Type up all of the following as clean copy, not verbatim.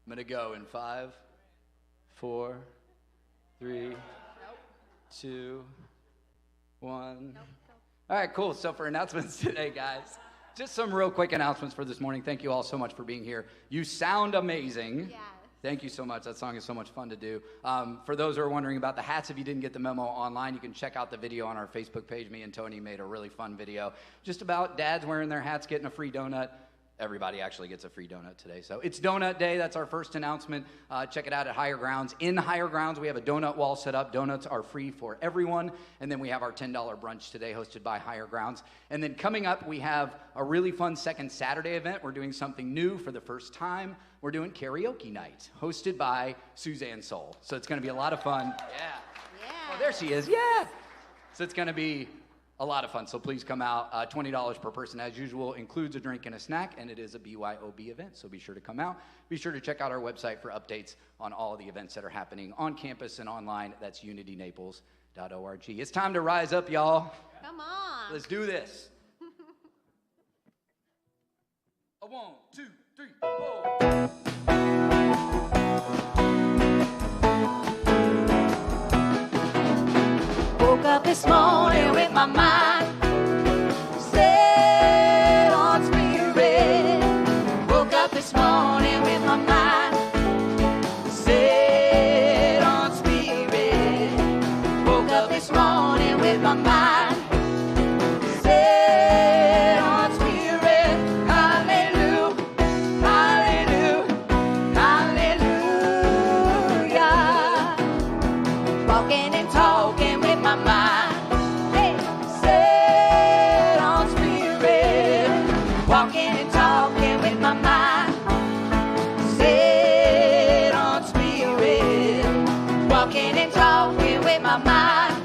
I'm going to go in 5, 4, 3, 2, 1. All right, cool. So for announcements today, guys, just some real quick announcements for this morning. Thank you all so much for being here. You sound amazing. Yes. Thank you so much. That song is so much fun to do. For those who are wondering about the hats, if you didn't get the memo online, you can check out the video on our Facebook page. Me and Tony made a really fun video just about dads wearing their hats, getting a free donut. Everybody actually gets a free donut today. So it's Donut Day. That's our first announcement. Check it out at Higher Grounds. In Higher Grounds, we have a donut wall set up. Donuts are free for everyone. And then we have our $10 brunch today hosted by Higher Grounds. And then coming up, we have a really fun second Saturday event. We're doing something new for the first time. We're doing karaoke night hosted by Suzanne Soul. So it's going to be a lot of fun. Yeah. Oh, there she is. Yeah. So it's going to be a lot of fun, so please come out. $20 per person as usual, includes a drink and a snack, and it is a BYOB event, so be sure to come out. Be sure to check out our website for updates on all of the events that are happening on campus and online. That's unitynaples.org. It's time to rise up, y'all. Come on. Let's do this. 1, 2, 3, 4. Woke up this morning with my mind set on spirit. Woke up this morning with my mind set on spirit. Woke up this morning with my mind set on spirit. Hallelujah, hallelujah, hallelujah. Walking and talking with my mind, hey, set on spirit. Walking and talking with my mind, set on spirit. Walking and talking with my mind,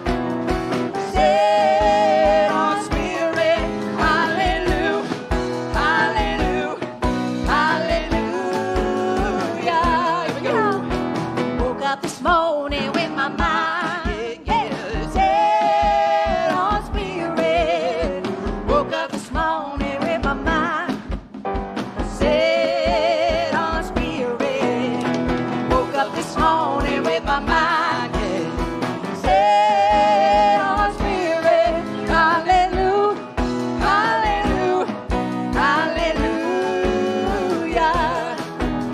set on spirit. Hallelujah, hallelujah, hallelujah. Here we go. Woke up this morning with my mind. My mind, yeah. Set on spirit. Hallelujah, hallelujah, hallelujah,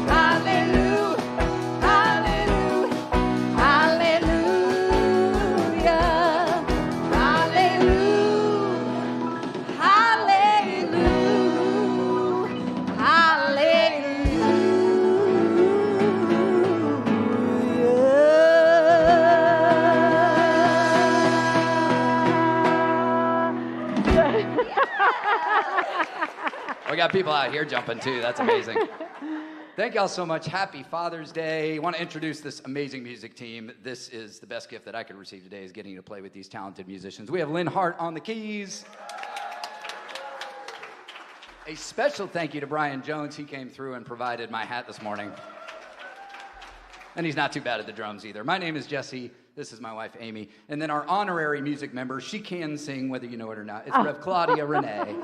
hallelujah, hallelujah, hallelujah, hallelujah, hallelujah, hallelujah. We got people out here jumping too. That's amazing. Thank y'all so much. Happy Father's Day. I want to introduce this amazing music team. This is the best gift that I could receive today, is getting to play with these talented musicians. We have Lynn Hart on the keys. A special thank you to Brian Jones. He came through and provided my hat this morning. And he's not too bad at the drums either. My name is Jesse. This is my wife, Amy. And then our honorary music member, she can sing whether you know it or not. It's Rev Claudia René.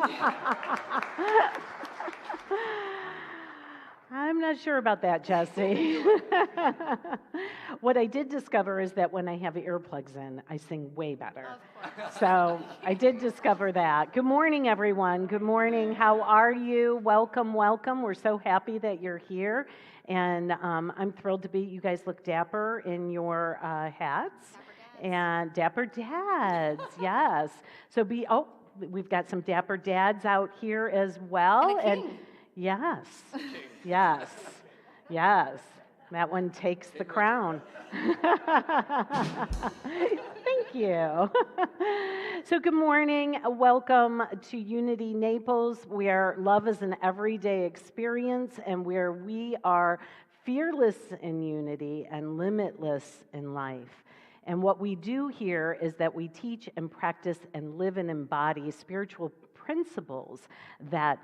I'm not sure about that, Jesse. What I did discover is that when I have earplugs in, I sing way better. So I did discover that. Good morning, everyone. Good morning. How are you? Welcome, welcome. We're so happy that you're here. And I'm thrilled to be, you guys look dapper in your hats. And dapper dads, yes. So we've got some dapper dads out here as well. And yes, yes, yes. That one takes the crown. Thank you. So good morning. Welcome to Unity Naples, where love is an everyday experience and where we are fearless in unity and limitless in life. And what we do here is that we teach and practice and live and embody spiritual principles that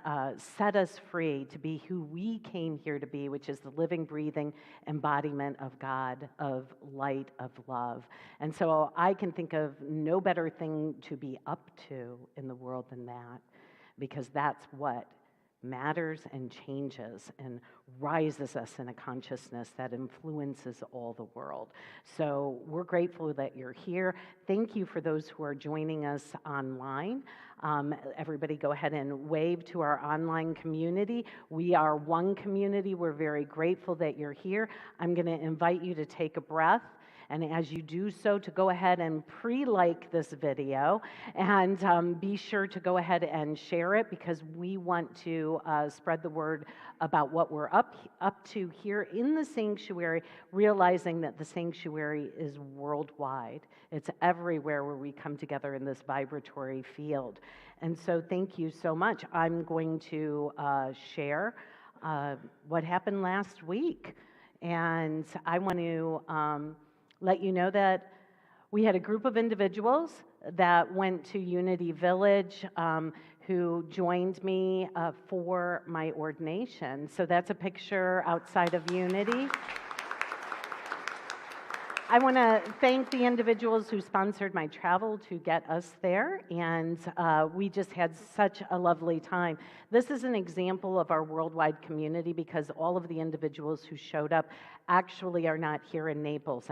set us free to be who we came here to be, which is the living, breathing embodiment of God, of light, of love. And so I can think of no better thing to be up to in the world than that, because that's what matters and changes and rises us in a consciousness that influences all the world. So we're grateful that you're here. Thank you for those who are joining us online. Everybody go ahead and wave to our online community. We are one community. We're very grateful that you're here. I'm going to invite you to take a breath. And as you do so, to go ahead and pre-like this video and be sure to go ahead and share it, because we want to spread the word about what we're up to here in the sanctuary, realizing that the sanctuary is worldwide. It's everywhere where we come together in this vibratory field. And so thank you so much. I'm going to share what happened last week. And I want to let you know that we had a group of individuals that went to Unity Village who joined me for my ordination. So that's a picture outside of Unity. I want to thank the individuals who sponsored my travel to get us there, and we just had such a lovely time. This is an example of our worldwide community, because all of the individuals who showed up actually are not here in Naples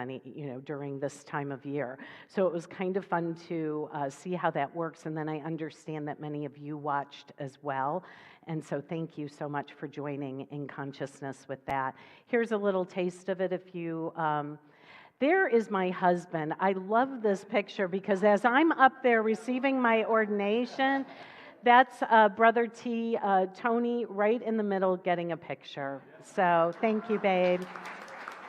during this time of year. So it was kind of fun to see how that works, and then I understand that many of you watched as well. And so thank you so much for joining in consciousness with that. Here's a little taste of it if you... There is my husband. I love this picture because as I'm up there receiving my ordination, that's Brother T, Tony, right in the middle getting a picture. So thank you, babe.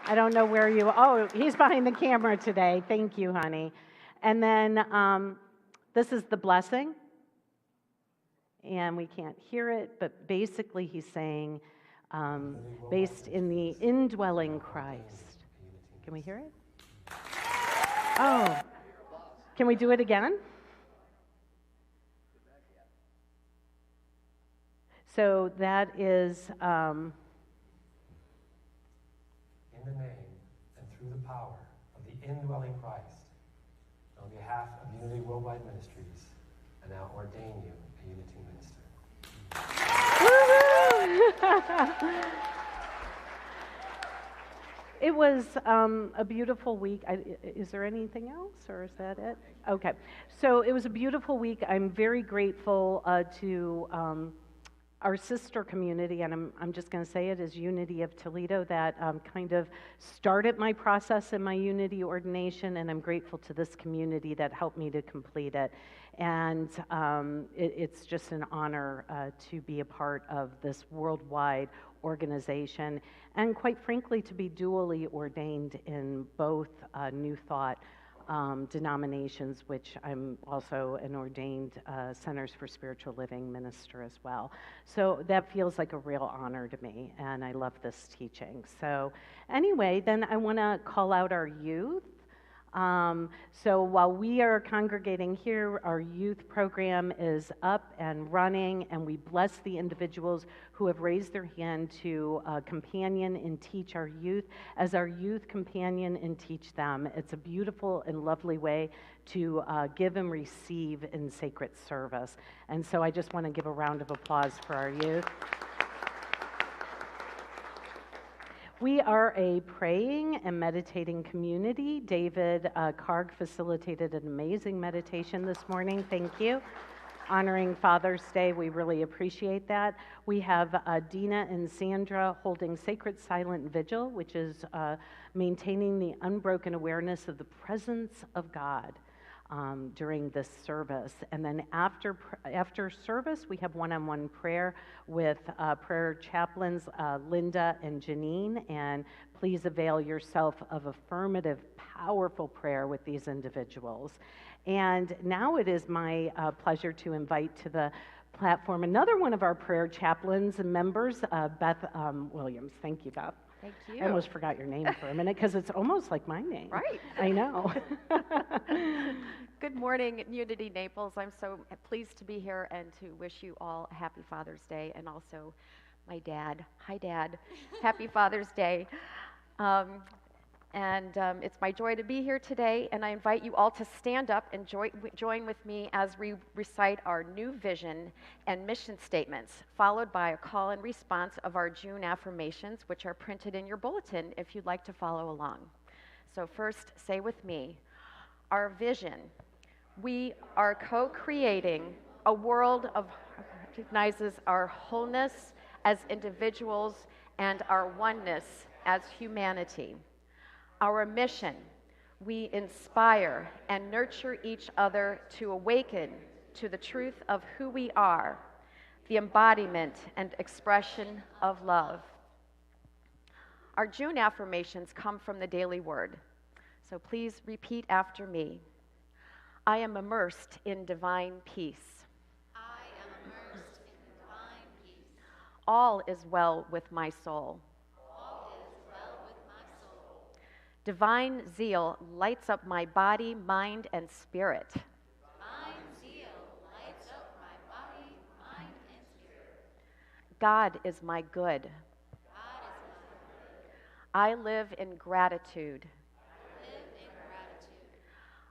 I don't know where you... Oh, he's behind the camera today. Thank you, honey. And then this is the blessing. And we can't hear it, but basically he's saying, based in the indwelling Christ. Can we hear it? Oh, can we do it again? So that is... in the name and through the power of the indwelling Christ, on behalf of Unity Worldwide Ministries, I now ordain you a Unity minister. It was a beautiful week. Is there anything else, or is that it? Okay. So it was a beautiful week. I'm very grateful to our sister community, and I'm just going to say it, is Unity of Toledo, that kind of started my process in my Unity ordination, and I'm grateful to this community that helped me to complete it. And it's just an honor to be a part of this worldwide organization, and quite frankly, to be dually ordained in both New Thought denominations, which I'm also an ordained Centers for Spiritual Living minister as well. So that feels like a real honor to me, and I love this teaching. So anyway, then I want to call out our youth. So while we are congregating here, our youth program is up and running, and we bless the individuals who have raised their hand to companion and teach our youth as our youth companion and teach them. It's a beautiful and lovely way to give and receive in sacred service. And so I just want to give a round of applause for our youth. We are a praying and meditating community. David Karg facilitated an amazing meditation this morning. Thank you. Honoring Father's Day, we really appreciate that. We have Dina and Sandra holding Sacred Silent Vigil, which is maintaining the unbroken awareness of the presence of God during this service. And then after service, we have one-on-one prayer with prayer chaplains Linda and Janine, and please avail yourself of affirmative, powerful prayer with these individuals. And now it is my pleasure to invite to the platform another one of our prayer chaplains and members, Beth Williams. Thank you, Beth. Thank you. I almost forgot your name for a minute because it's almost like my name. Right. I know. Good morning, Unity Naples. I'm so pleased to be here and to wish you all a happy Father's Day, and also my dad. Hi, Dad. Happy Father's Day. And it's my joy to be here today, and I invite you all to stand up and join with me as we recite our new vision and mission statements, followed by a call and response of our June affirmations, which are printed in your bulletin if you'd like to follow along. So first, say with me, our vision. We are co-creating a world of recognizes our wholeness as individuals and our oneness as humanity. Our mission, we inspire and nurture each other to awaken to the truth of who we are, the embodiment and expression of love. Our June affirmations come from the Daily Word, so please repeat after me. I am immersed in divine peace. I am immersed in divine peace. All is well with my soul. All is well with my soul. Divine zeal lights up my body, mind, and spirit. Divine zeal lights up my body, mind, and spirit. God is my good. God is my good. I live in gratitude. I live in gratitude.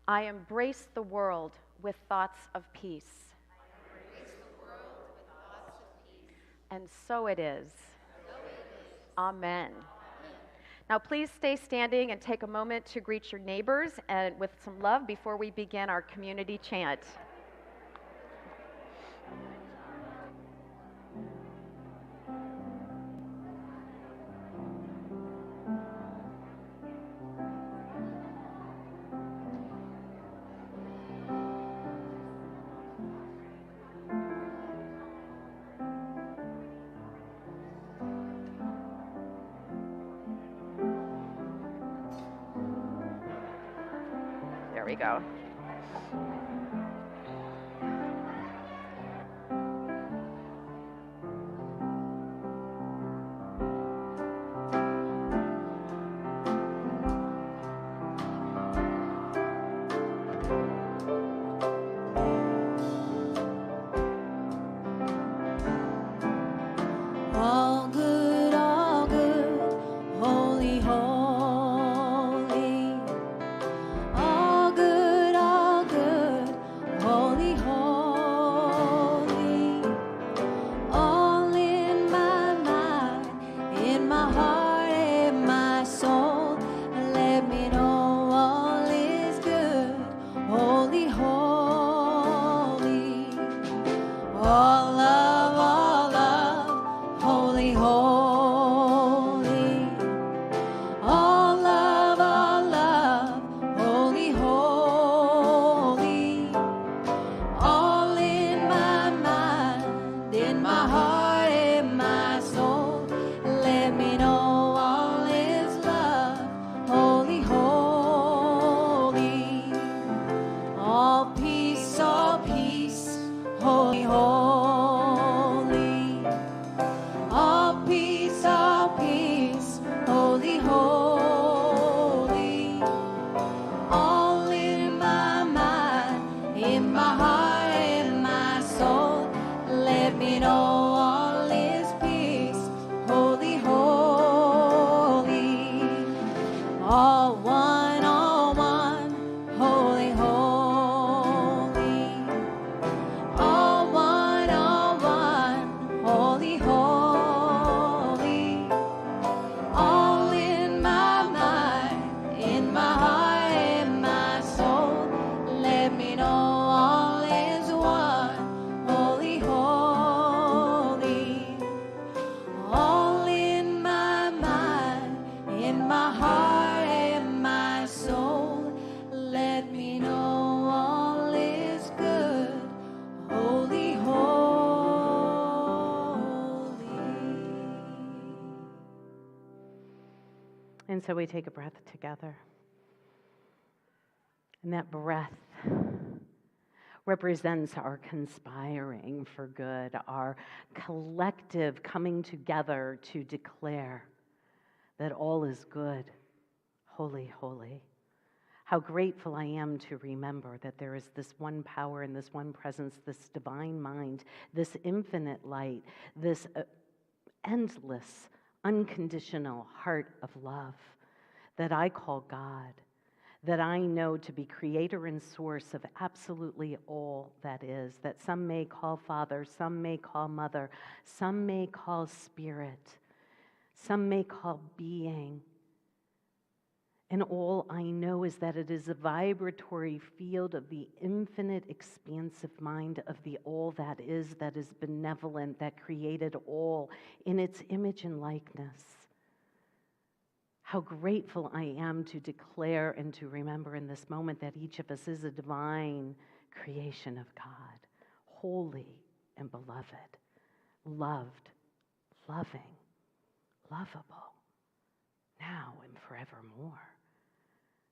I embrace the world with thoughts of peace. I embrace the world with thoughts of peace. And so it is. So it is. Amen. Now, please stay standing and take a moment to greet your neighbors and with some love before we begin our community chant. There we go. All good, holy, holy. All good, holy, holy. All in my mind, in my heart, in my soul. Let me know all is good, holy, holy. All love, holy, holy. All love, holy, holy. All in my mind, in my heart, in my soul. Let me know all is love, holy, holy. All peace, holy, holy. All peace, holy, holy. All in my mind, in my heart, in my soul. Let me know all is peace, holy, holy. All one, holy, holy. All one, holy, holy. All in my mind, in my heart, in my soul. Let me know all is one, holy, holy. All in my mind, in my heart, in my soul. Let me know all is good, holy, holy. And so we take a breath together. And that breath represents our conspiring for good, our collective coming together to declare that all is good, holy, holy. How grateful I am to remember that there is this one power and this one presence, this divine mind, this infinite light, this endless, unconditional heart of love that I call God, that I know to be creator and source of absolutely all that is, that some may call Father, some may call Mother, some may call Spirit, some may call being. And all I know is that it is a vibratory field of the infinite expansive mind of the all that is benevolent, that created all in its image and likeness. How grateful I am to declare and to remember in this moment that each of us is a divine creation of God, holy and beloved, loved, loving, lovable, now and forevermore.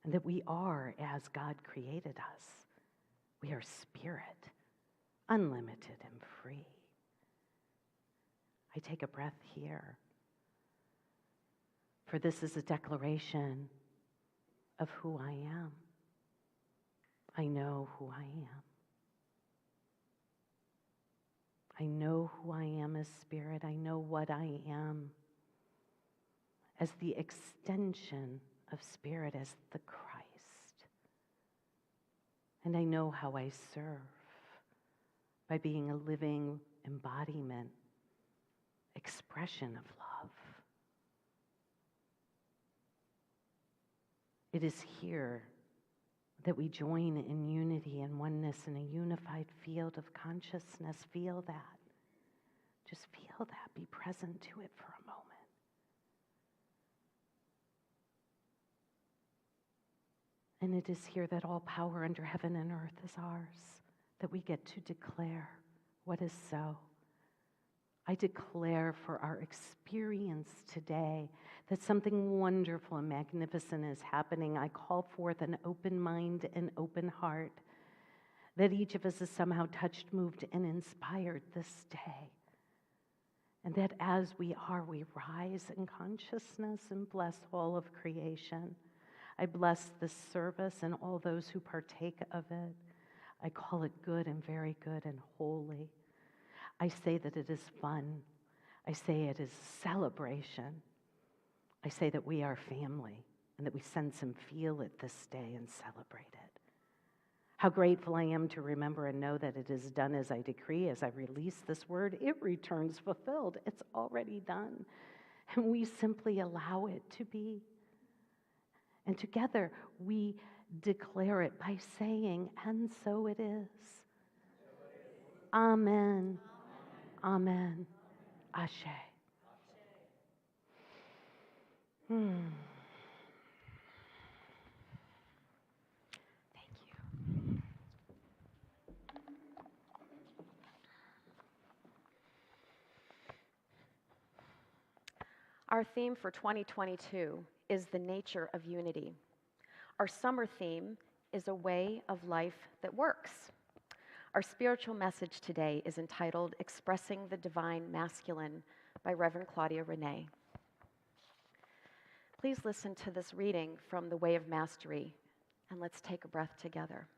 And that we are as God created us. We are spirit, unlimited and free. I take a breath here. For this is a declaration of who I am. I know who I am. I know who I am as spirit. I know what I am as the extension of spirit, as the Christ. And I know how I serve by being a living embodiment, expression of love. It is here that we join in unity and oneness in a unified field of consciousness. Feel that. Just feel that. Be present to it for a moment. And it is here that all power under heaven and earth is ours, that we get to declare what is so. I declare for our experience today that something wonderful and magnificent is happening. I call forth an open mind and open heart, that each of us is somehow touched, moved, and inspired this day. And that as we are, we rise in consciousness and bless all of creation. I bless this service and all those who partake of it. I call it good and very good and holy. I say that it is fun. I say it is celebration. I say that we are family and that we sense and feel it this day and celebrate it. How grateful I am to remember and know that it is done as I decree, as I release this word, it returns fulfilled. It's already done. And we simply allow it to be. And together we declare it by saying, and so it is. Amen. Amen. Ashe. Thank you. Our theme for 2022 is the nature of unity. Our summer theme is a way of life that works. Our spiritual message today is entitled Expressing the Divine Masculine by Reverend Claudia René. Please listen to this reading from The Way of Mastery, and let's take a breath together.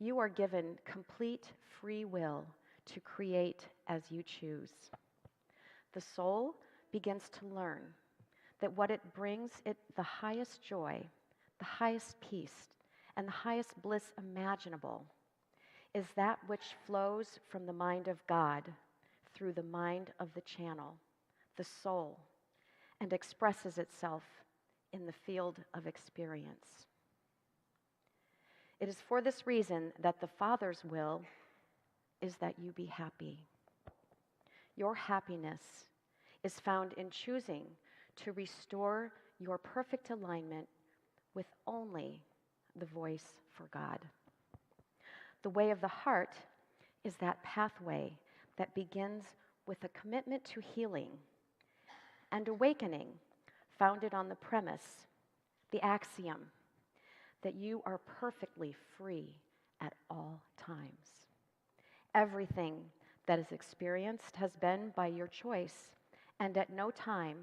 You are given complete free will to create as you choose. The soul begins to learn that what it brings it the highest joy, the highest peace, and the highest bliss imaginable is that which flows from the mind of God through the mind of the channel, the soul, and expresses itself in the field of experience. It is for this reason that the Father's will is that you be happy. Your happiness is found in choosing to restore your perfect alignment with only the voice for God. The way of the heart is that pathway that begins with a commitment to healing and awakening founded on the premise, the axiom, that you are perfectly free at all times. Everything that is experienced has been by your choice, and at no time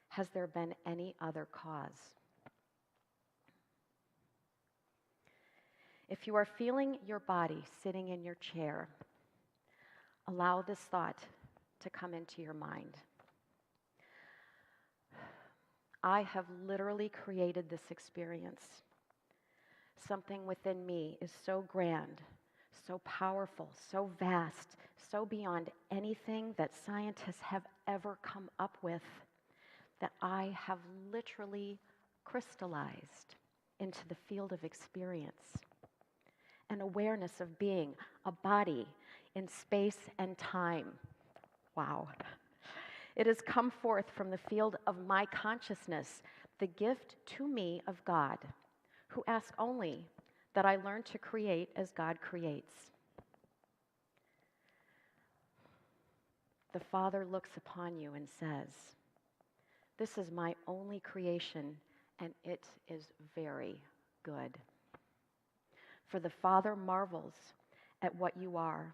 has there been any other cause. If you are feeling your body sitting in your chair, allow this thought to come into your mind. I have literally created this experience. Something within me is so grand, so powerful, so vast, so beyond anything that scientists have ever come up with, that I have literally crystallized into the field of experience. An awareness of being a body in space and time. Wow. It has come forth from the field of my consciousness, the gift to me of God, who asks only that I learn to create as God creates. The Father looks upon you and says, "This is my only creation, and it is very good." For the Father marvels at what you are,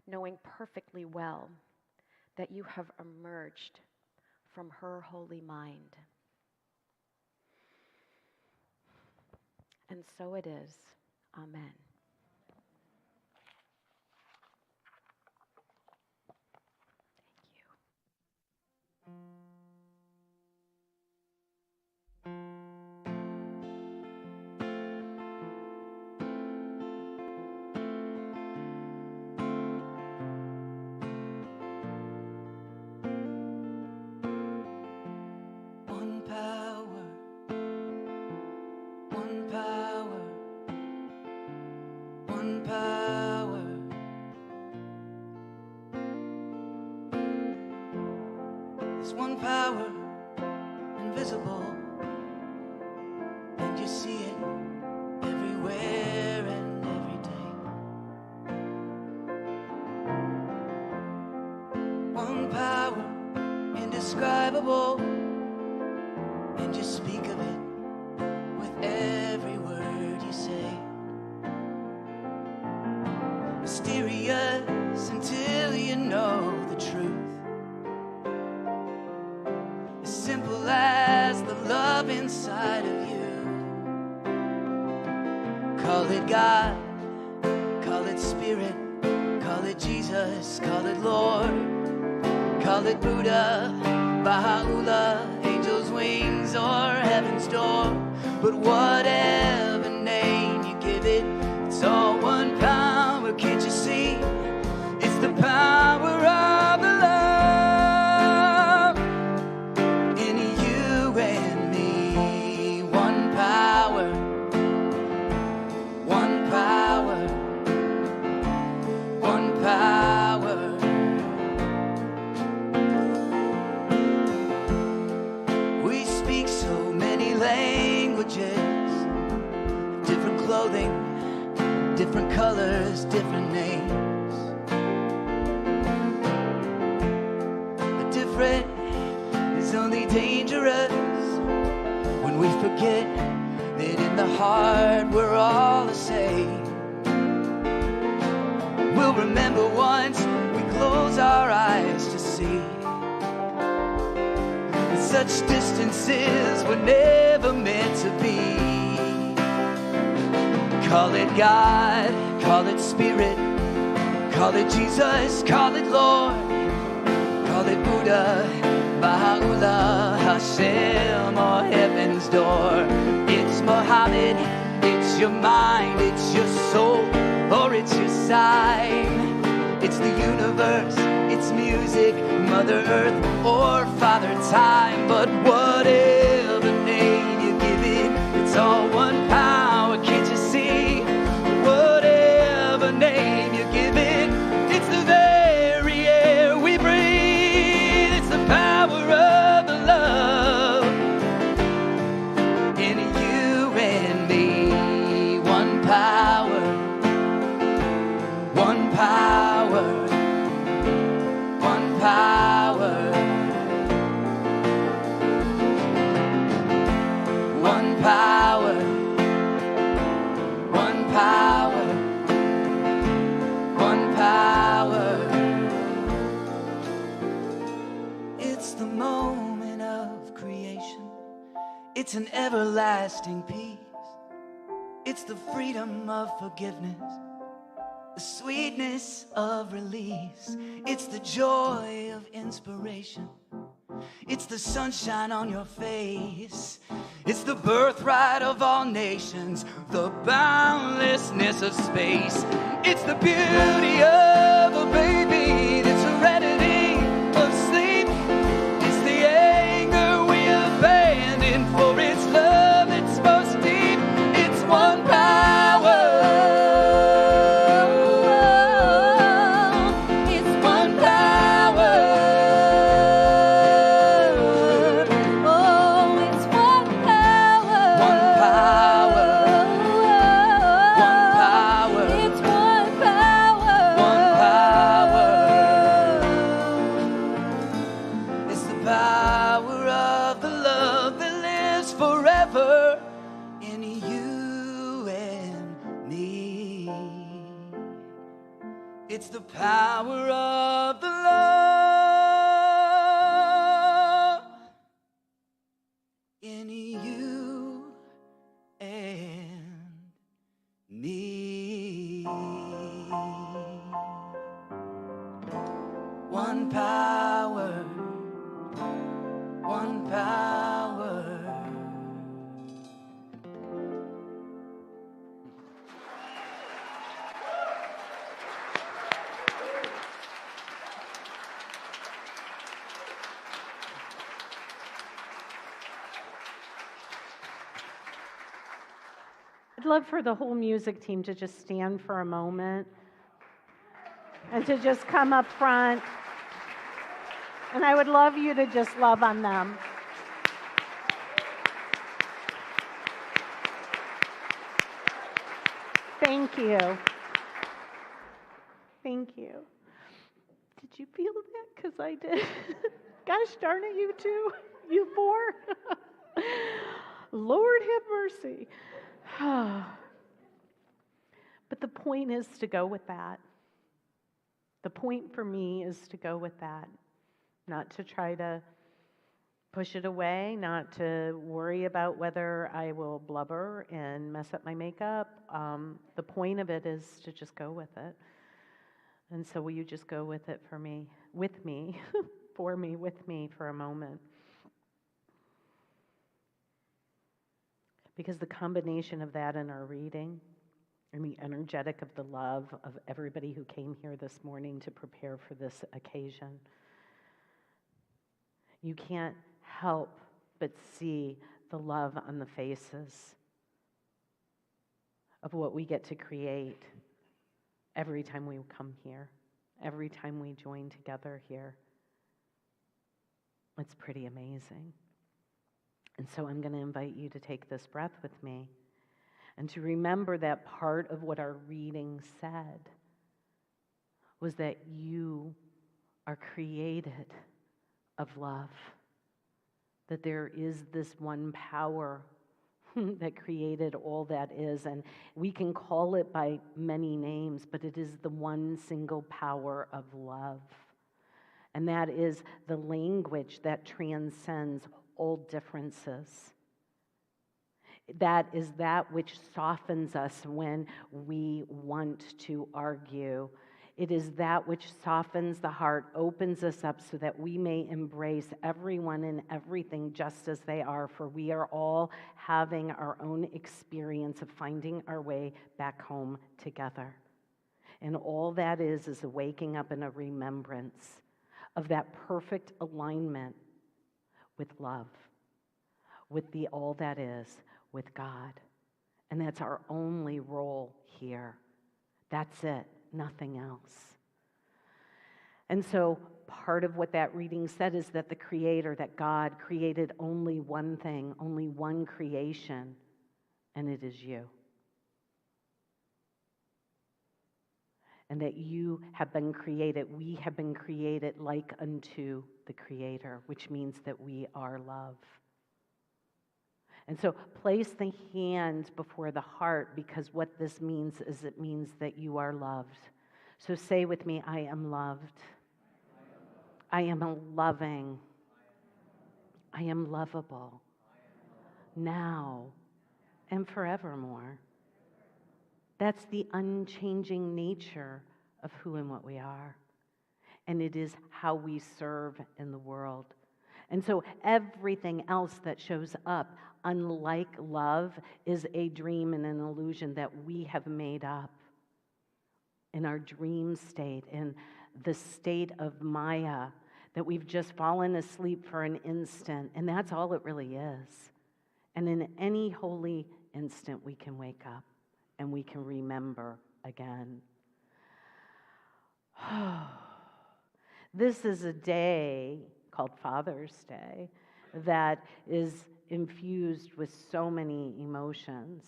knowing perfectly well that you have emerged from her holy mind. And so it is. Amen. Thank you. One power, one power, one power. There's one power, invisible, and you see it everywhere and every day. One power, indescribable, and you speak of it with every word you say. Mysterious until you know the truth. As simple as the love inside of you. Call it God, call it Spirit, call it Jesus, call it Lord, call it Buddha, Baha'u'llah, angel's wings or heaven's door. But whatever name you give it, it's all one power, can't you see? It's the power of the love in you and me. One power, one power, one power. We speak so many languages, different clothing, different colors, different names. But different is only dangerous when we forget that in the heart we're all the same. We'll remember once we close our eyes to see that such distances were never meant to be. Call it God, call it Spirit, call it Jesus, call it Lord, call it Buddha, Baha'u'llah, Hashem, or heaven's door. It's Muhammad, it's your mind, it's your soul, or it's your sign. It's the universe, it's music, Mother Earth, or Father Time. But whatever name you give it, it's all one power, can't you see? Whatever name you give it, it's the very air we breathe. It's the power of the love in you and me. One power, one power, one power, one power, one power, one power. It's the moment of creation. It's an everlasting peace. It's the freedom of forgiveness, the sweetness of release. It's the joy of inspiration. It's the sunshine on your face. It's the birthright of all nations, the boundlessness of space. It's the beauty of a baby, the serenity of sleep. It's the anger we abandon for its love that's most deep. It's one power. It's one power. Oh, it's one power. One power. One power. It's one power. One power. It's the power of the love that lives forever in you and me. It's the power of the love in you and me. One power, one power. I'd love for the whole music team to just stand for a moment and to just come up front. And I would love you to just love on them. Thank you. Thank you. Did you feel that? Because I did. Gosh darn it, you two. You four. Lord have mercy. But the point is to go with that. The point for me is to go with that. Not to try to push it away, not to worry about whether I will blubber and mess up my makeup. The point of it is to just go with it. And so will you just go with it for me, with me, for me, with me for a moment? Because the combination of that and our reading and the energetic of the love of everybody who came here this morning to prepare for this occasion, you can't help but see the love on the faces of what we get to create every time we come here, every time we join together here. It's pretty amazing. And so I'm going to invite you to take this breath with me and to remember that part of what our reading said was that you are created of love, that there is this one power that created all that is, and we can call it by many names, but it is the one single power of love. And that is the language that transcends all differences. That is that which softens us when we want to argue. It is that which softens the heart, opens us up so that we may embrace everyone and everything just as they are, for we are all having our own experience of finding our way back home together. And all that is a waking up and a remembrance of that perfect alignment with love, with the all that is, with God. And that's our only role here. That's it, nothing else. And so part of what that reading said is that the Creator, that God created only one thing, only one creation, and it is you. And that you have been created, we have been created like unto the Creator, which means that we are love. And so place the hand before the heart, because what this means is it means that you are loved. So say with me, I am loved. I am loving. I am lovable. Now and forevermore. That's the unchanging nature of who and what we are. And it is how we serve in the world. And so everything else that shows up, unlike love, is a dream and an illusion that we have made up in our dream state, in the state of Maya, that we've just fallen asleep for an instant, and that's all it really is. And in any holy instant, we can wake up and we can remember again. This is a day called Father's Day that is infused with so many emotions.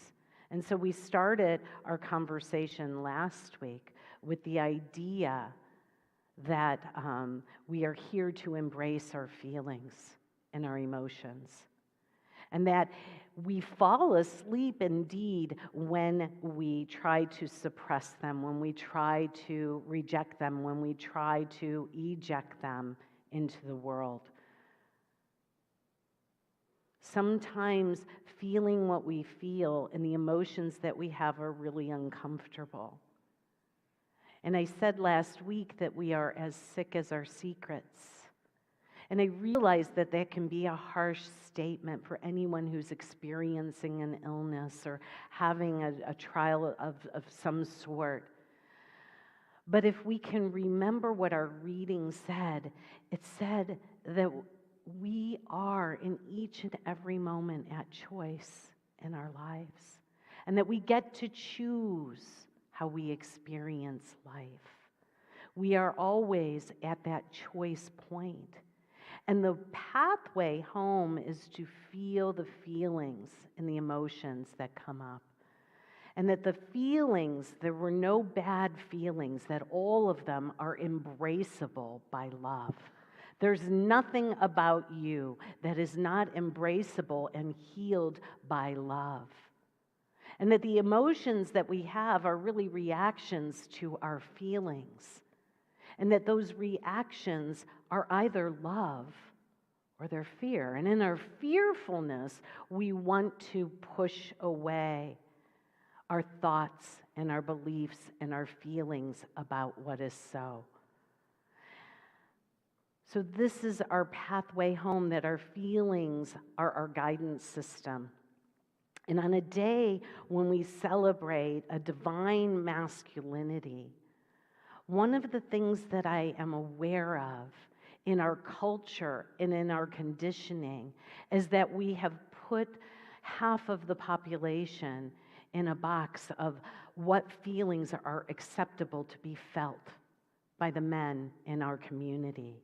And so we started our conversation last week with the idea that we are here to embrace our feelings and our emotions. And that we fall asleep indeed when we try to suppress them, when we try to reject them, when we try to eject them into the world. Sometimes feeling what we feel and the emotions that we have are really uncomfortable. And I said last week that we are as sick as our secrets. And I realize that that can be a harsh statement for anyone who's experiencing an illness or having a trial of some sort. But if we can remember what our reading said, it said that we are in each and every moment at choice in our lives, and that we get to choose how we experience life. We are always at that choice point. And the pathway home is to feel the feelings and the emotions that come up. And that the feelings, there were no bad feelings, that all of them are embraceable by love. There's nothing about you that is not embraceable and healed by love. And that the emotions that we have are really reactions to our feelings. And that those reactions are either love or they're fear. And in our fearfulness, we want to push away our thoughts and our beliefs and our feelings about what is so. So this is our pathway home, that our feelings are our guidance system. And on a day when we celebrate a divine masculinity, one of the things that I am aware of in our culture and in our conditioning is that we have put half of the population in a box of what feelings are acceptable to be felt by the men in our community.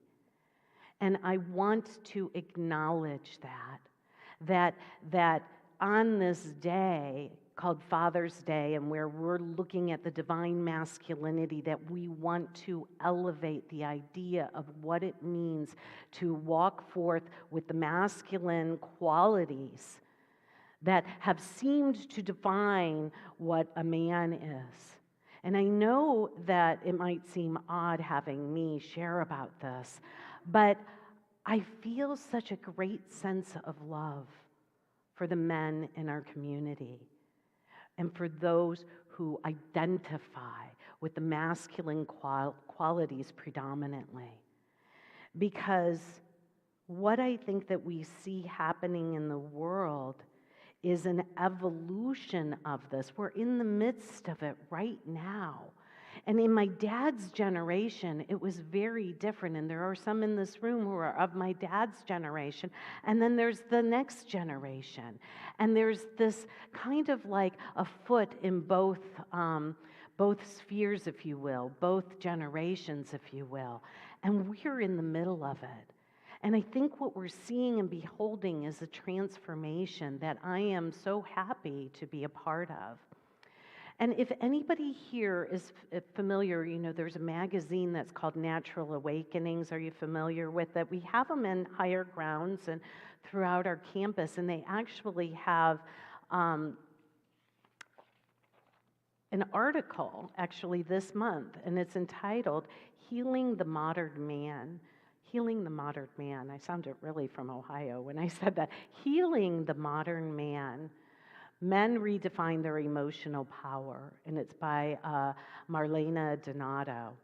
And I want to acknowledge that on this day called Father's Day, and where we're looking at the divine masculinity, that we want to elevate the idea of what it means to walk forth with the masculine qualities that have seemed to define what a man is. And I know that it might seem odd having me share about this, but I feel such a great sense of love for the men in our community and for those who identify with the masculine qualities predominantly. Because what I think that we see happening in the world is an evolution of this. We're in the midst of it right now. And in my dad's generation, it was very different. And there are some in this room who are of my dad's generation. And then there's the next generation. And there's this kind of like a foot in both spheres, if you will, both generations, if you will. And we're in the middle of it. And I think what we're seeing and beholding is a transformation that I am so happy to be a part of. And if anybody here is familiar, there's a magazine that's called Natural Awakenings. Are you familiar with that? We have them in higher grounds and throughout our campus, and they actually have an article actually this month, and it's entitled Healing the Modern Man. Healing the Modern Man. I sounded really from Ohio when I said that. Healing the Modern Man. Men Redefine Their Emotional Power, and it's by Marlena Donato.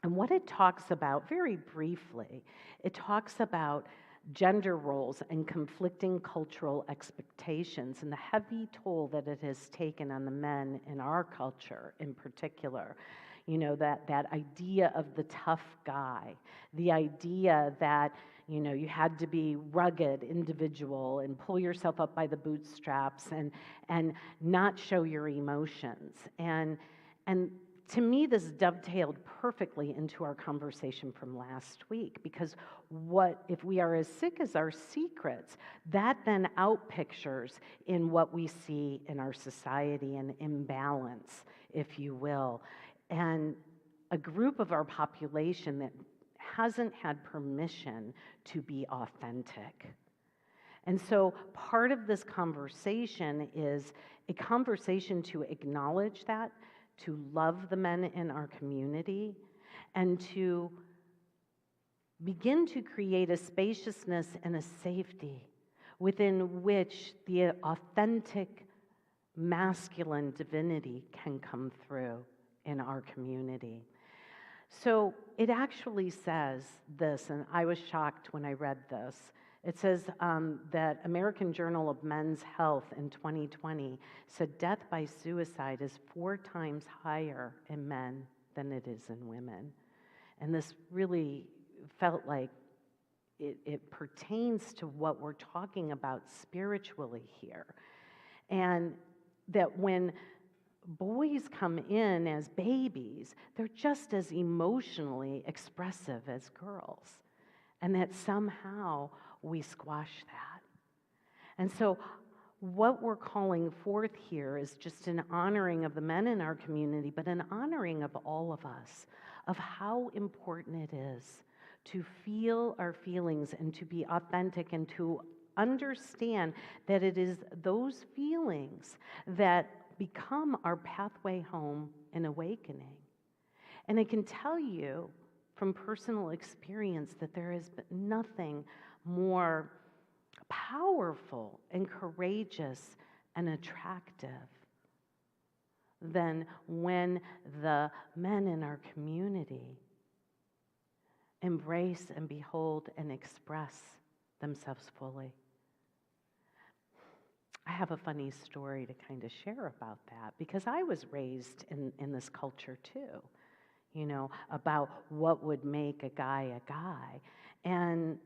And what it talks about, very briefly, it talks about gender roles and conflicting cultural expectations, and the heavy toll that it has taken on the men in our culture in particular. You know, that idea of the tough guy, the idea that, you know, you had to be rugged individual and pull yourself up by the bootstraps and not show your emotions. And to me, this dovetailed perfectly into our conversation from last week, because what if we are as sick as our secrets, that then outpictures in what we see in our society, an imbalance, if you will, and a group of our population that hasn't had permission to be authentic. And so part of this conversation is a conversation to acknowledge that, to love the men in our community, and to begin to create a spaciousness and a safety within which the authentic masculine divinity can come through in our community. So it actually says this, and I was shocked when I read this. It says that American Journal of Men's Health in 2020 said death by suicide is 4 times higher in men than it is in women. And this really felt like it pertains to what we're talking about spiritually here. And that when boys come in as babies, they're just as emotionally expressive as girls. And that somehow we squash that. And so what we're calling forth here is just an honoring of the men in our community, but an honoring of all of us, of how important it is to feel our feelings and to be authentic and to understand that it is those feelings that become our pathway home and awakening. And I can tell you from personal experience that there is nothing more powerful and courageous and attractive than when the men in our community embrace and behold and express themselves fully. I have a funny story to kind of share about that, because I was raised in this culture too, you know, about what would make a guy. And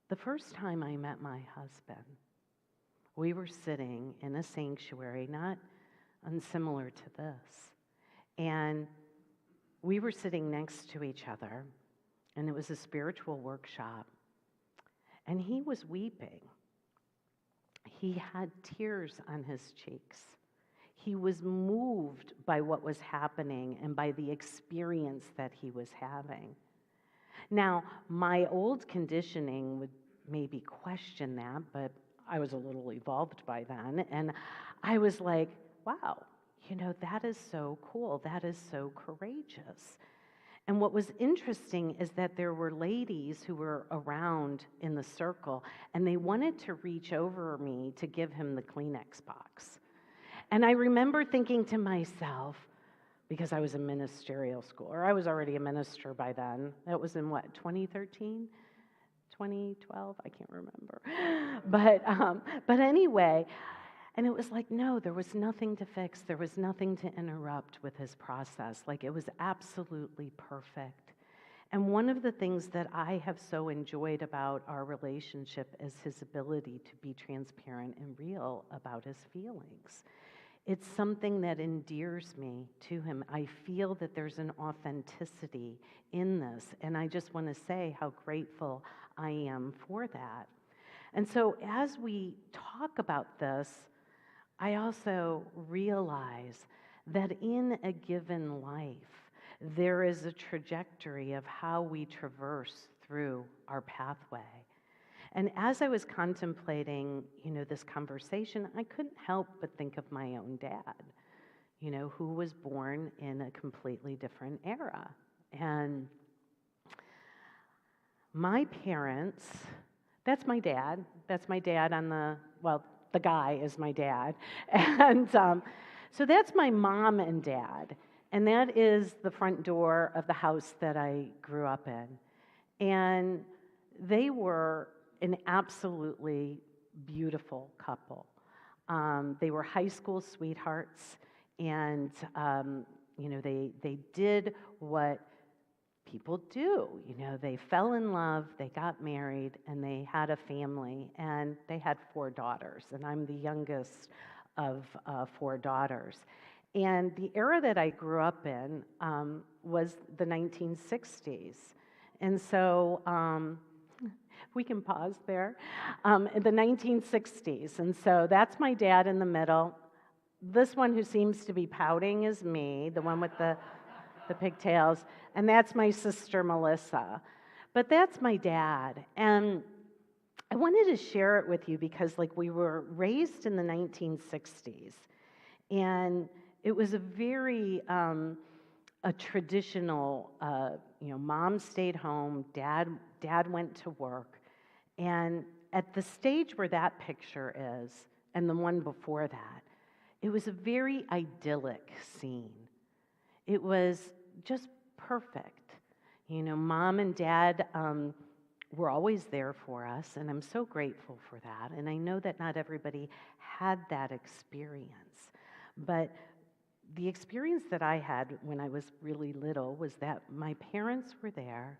the first time I met my husband, we were sitting in a sanctuary, not unsimilar to this, and we were sitting next to each other, and it was a spiritual workshop, and he was weeping. He had tears on his cheeks. He was moved by what was happening and by the experience that he was having. Now, my old conditioning would maybe question that, but I was a little evolved by then, and I was like, wow, you know, that is so cool. That is so courageous. And what was interesting is that there were ladies who were around in the circle, and they wanted to reach over me to give him the Kleenex box. And I remember thinking to myself, because I was in ministerial school, or I was already a minister by then. That was in what, 2013? 2012? I can't remember. But anyway, and it was like, no, there was nothing to fix. There was nothing to interrupt with his process. Like, it was absolutely perfect. And one of the things that I have so enjoyed about our relationship is his ability to be transparent and real about his feelings. It's something that endears me to him. I feel that there's an authenticity in this, and I just want to say how grateful I am for that. And so as we talk about this, I also realize that in a given life, there is a trajectory of how we traverse through our pathway. And as I was contemplating, you know, this conversation, I couldn't help but think of my own dad, you know, who was born in a completely different era. And my parents, that's my dad on the, well, the guy is my dad. And so that's my mom and dad. And that is the front door of the house that I grew up in. And they were an absolutely beautiful couple. They were high school sweethearts, and they did what people do. They fell in love, they got married, and they had a family, and they had 4 daughters, and I'm the youngest of 4 daughters. And the era that I grew up in was the 1960s. And so we can pause there. In the 1960s. And so that's my dad in the middle. This one who seems to be pouting is me, the one with the pigtails. And that's my sister, Melissa. But that's my dad. And I wanted to share it with you because, we were raised in the 1960s. And it was a very a traditional, mom stayed home, dad went to work. And at the stage where that picture is, and the one before that, it was a very idyllic scene. It was just perfect. Mom and dad were always there for us, and I'm so grateful for that. And I know that not everybody had that experience. But the experience that I had when I was really little was that my parents were there,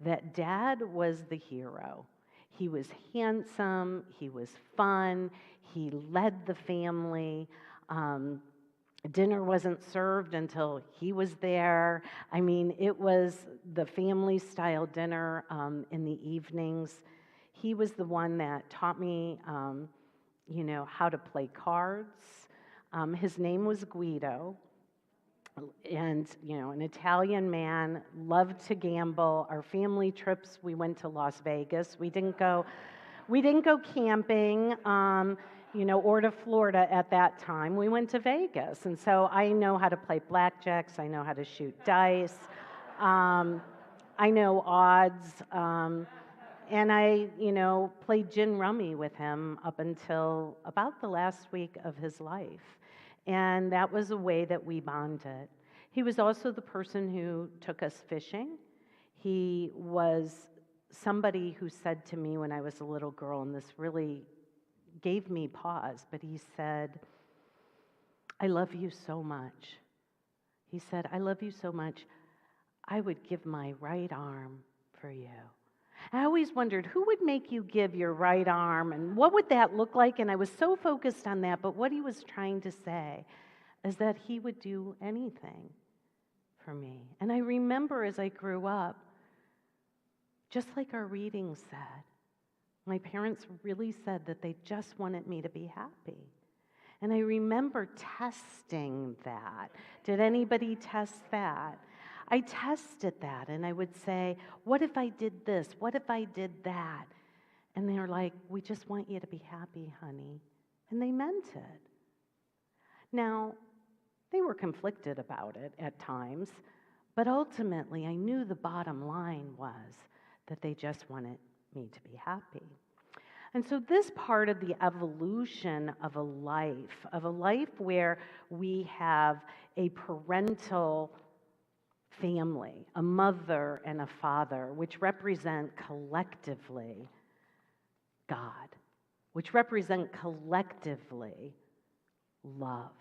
that dad was the hero. He was handsome, he was fun, he led the family. Dinner wasn't served until he was there. I mean, it was the family-style dinner in the evenings. He was the one that taught me, how to play cards. His name was Guido, and, an Italian man, loved to gamble. Our family trips, we went to Las Vegas. We didn't go camping, or to Florida at that time. We went to Vegas, and so I know how to play blackjacks. I know how to shoot dice. I know odds, and I, played gin rummy with him up until about the last week of his life. And that was a way that we bonded. He was also the person who took us fishing. He was somebody who said to me when I was a little girl, and this really gave me pause, but he said, "I love you so much." He said, "I love you so much, I would give my right arm for you." I always wondered, who would make you give your right arm, and what would that look like? And I was so focused on that, but what he was trying to say is that he would do anything for me. And I remember as I grew up, just like our reading said, my parents really said that they just wanted me to be happy. And I remember testing that. Did anybody test that? I tested that, and I would say, what if I did this? What if I did that? And they're like, "We just want you to be happy, honey." And they meant it. Now, they were conflicted about it at times, but ultimately I knew the bottom line was that they just wanted me to be happy. And so this part of the evolution of a life where we have a parental family, a mother and a father, which represent collectively God, which represent collectively love.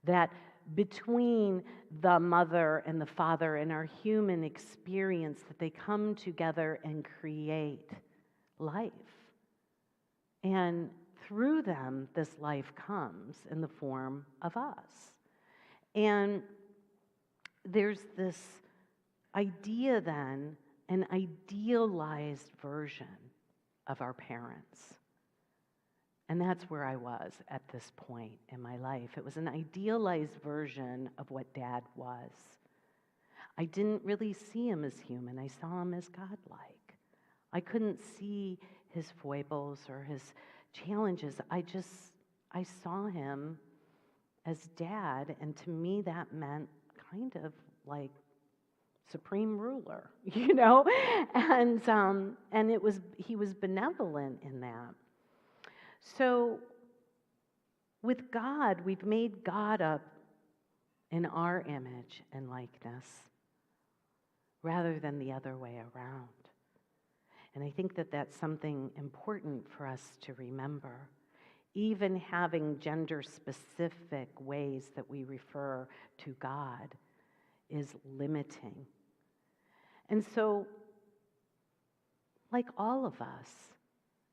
That between the mother and the father in our human experience, that they come together and create life. And through them, this life comes in the form of us. And there's this idea then, an idealized version of our parents. And that's where I was at this point in my life. It was an idealized version of what Dad was. I didn't really see him as human. I saw him as godlike. I couldn't see his foibles or his challenges. I saw him as Dad, and to me that meant kind of like supreme ruler, and he was benevolent in that. So with God, we've made God up in our image and likeness. rather than the other way around. And I think that that's something important for us to remember. Even having gender-specific ways that we refer to God is limiting. And so, like all of us,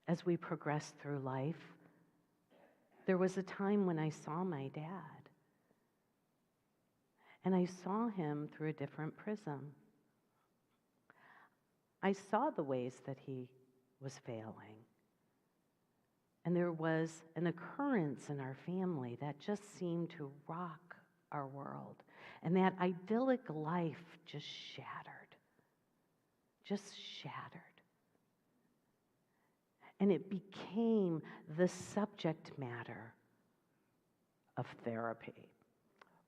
as we progress through life, there was a time when I saw my dad. And I saw him through a different prism. I saw the ways that he was failing. And there was an occurrence in our family that just seemed to rock our world. And that idyllic life just shattered. Just shattered. And it became the subject matter of therapy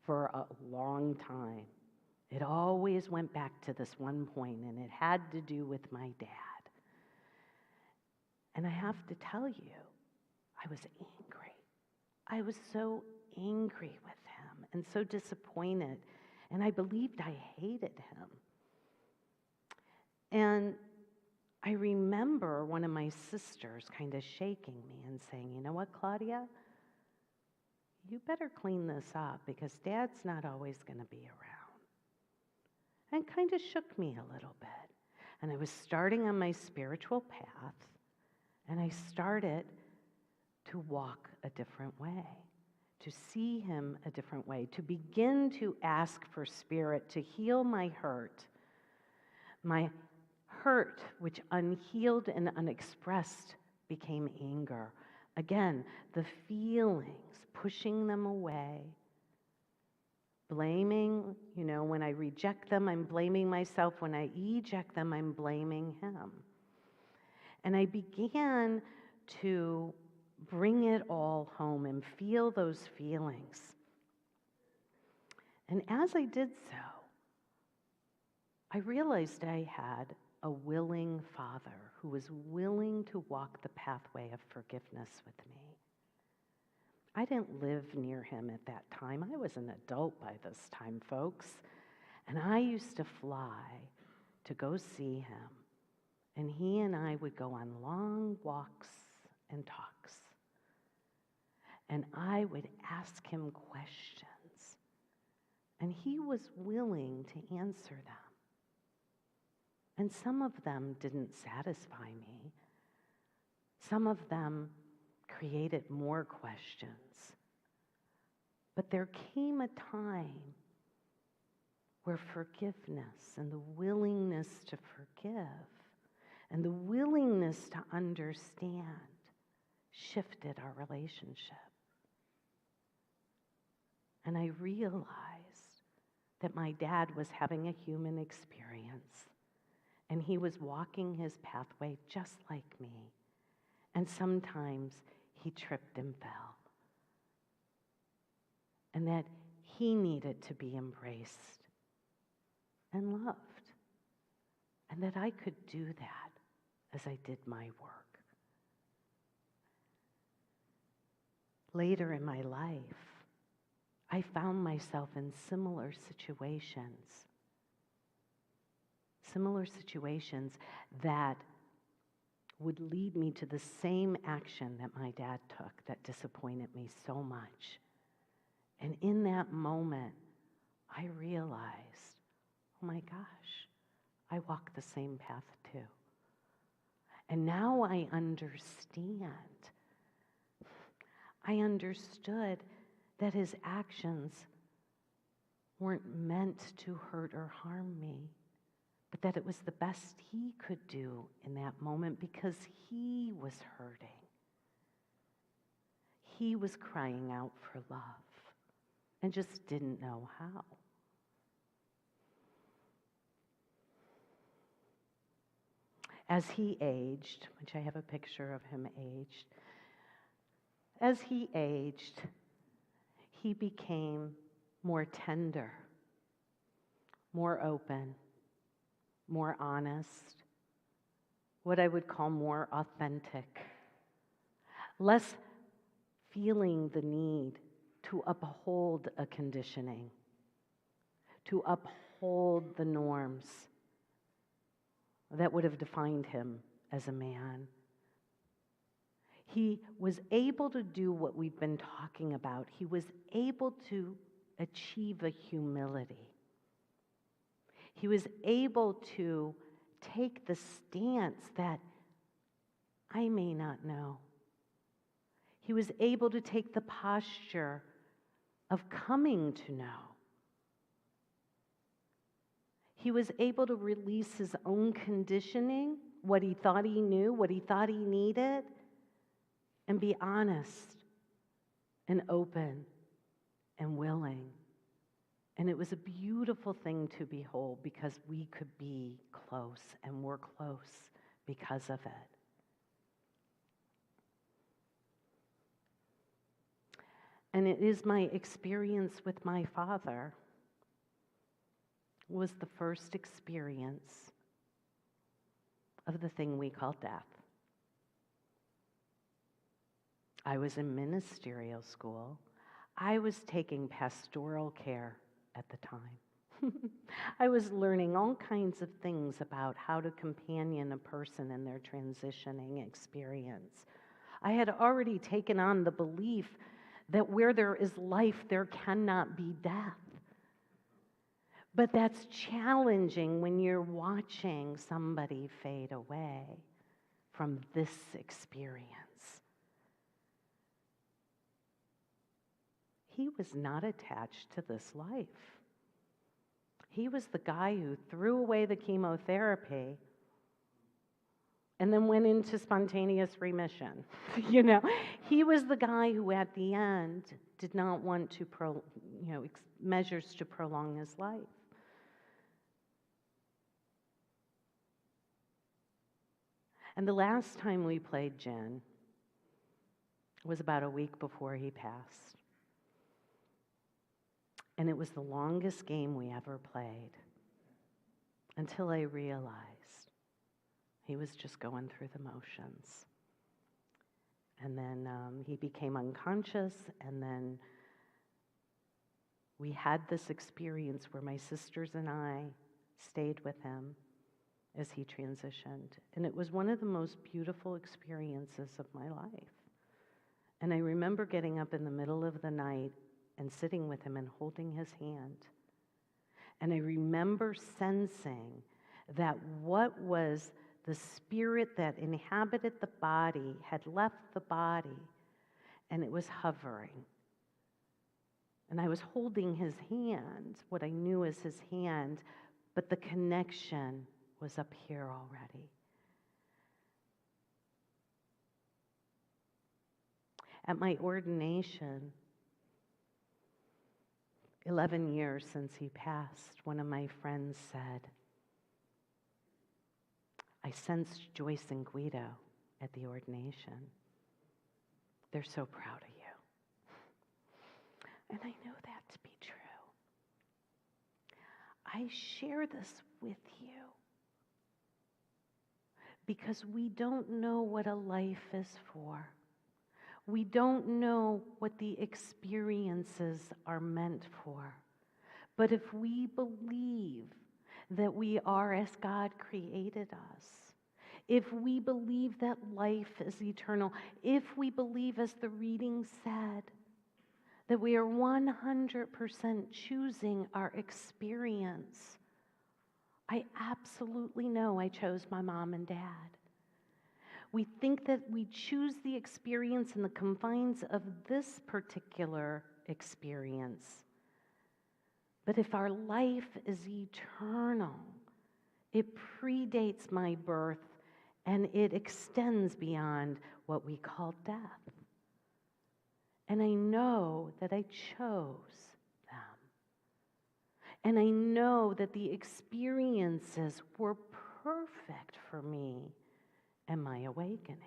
for a long time. It always went back to this one point, and it had to do with my dad. And I have to tell you, I was angry. I was so angry with him and so disappointed, and I believed I hated him. And I remember one of my sisters kind of shaking me and saying, "You know what, Claudia? You better clean this up because Dad's not always going to be around." And kind of shook me a little bit. And I was starting on my spiritual path, and I started to walk a different way, to see him a different way, to begin to ask for Spirit to heal my hurt, which unhealed and unexpressed became anger. Again, the feelings, pushing them away, blaming, when I reject them, I'm blaming myself. When I eject them, I'm blaming him. And I began to bring it all home and feel those feelings. And as I did so, I realized I had a willing Father who was willing to walk the pathway of forgiveness with me. I didn't live near him at that time. I was an adult by this time, folks. And I used to fly to go see him. And he and I would go on long walks and talks. And I would ask him questions. And he was willing to answer them. And some of them didn't satisfy me. Some of them created more questions. But there came a time where forgiveness and the willingness to forgive and the willingness to understand shifted our relationship. And I realized that my dad was having a human experience. And he was walking his pathway just like me. And sometimes he tripped and fell. And that he needed to be embraced and loved. And that I could do that as I did my work. Later in my life, I found myself in similar situations that would lead me to the same action that my dad took that disappointed me so much. And in that moment, I realized, oh my gosh, I walk the same path too. And now I understand. I understood that his actions weren't meant to hurt or harm me, but that it was the best he could do in that moment because he was hurting. He was crying out for love and just didn't know how. As he aged, which I have a picture of him aged, as he aged, he became more tender, more open, more honest, what I would call more authentic, less feeling the need to uphold a conditioning, to uphold the norms, that would have defined him as a man. He was able to do what we've been talking about. He was able to achieve a humility. He was able to take the stance that I may not know. He was able to take the posture of coming to know. He was able to release his own conditioning, what he thought he knew, what he thought he needed, and be honest and open and willing. And it was a beautiful thing to behold because we could be close, and we're close because of it. And it is my experience with my father was the first experience of the thing we call death. I was in ministerial school. I was taking pastoral care at the time. I was learning all kinds of things about how to companion a person in their transitioning experience. I had already taken on the belief that where there is life, there cannot be death. But that's challenging when you're watching somebody fade away from this experience. He was not attached to this life. He was the guy who threw away the chemotherapy and then went into spontaneous remission. He was the guy who at the end did not want to, measures to prolong his life. And the last time we played gin was about a week before he passed. And it was the longest game we ever played until I realized he was just going through the motions. And then he became unconscious, and then we had this experience where my sisters and I stayed with him as he transitioned. And it was one of the most beautiful experiences of my life. And I remember getting up in the middle of the night and sitting with him and holding his hand. And I remember sensing that what was the spirit that inhabited the body had left the body, and it was hovering. And I was holding his hand, what I knew as his hand, but the connection was up here already. At my ordination, 11 years since he passed, one of my friends said, I sensed Joyce and Guido at the ordination. They're so proud of you. And I know that to be true. I share this with you because we don't know what a life is for. We don't know what the experiences are meant for. But if we believe that we are as God created us, if we believe that life is eternal, if we believe, as the reading said, that we are 100% choosing our experience, I absolutely know I chose my mom and dad. We think that we choose the experience in the confines of this particular experience. But if our life is eternal, it predates my birth and it extends beyond what we call death. And I know that I chose them. And I know that the experiences were perfect for me and my awakening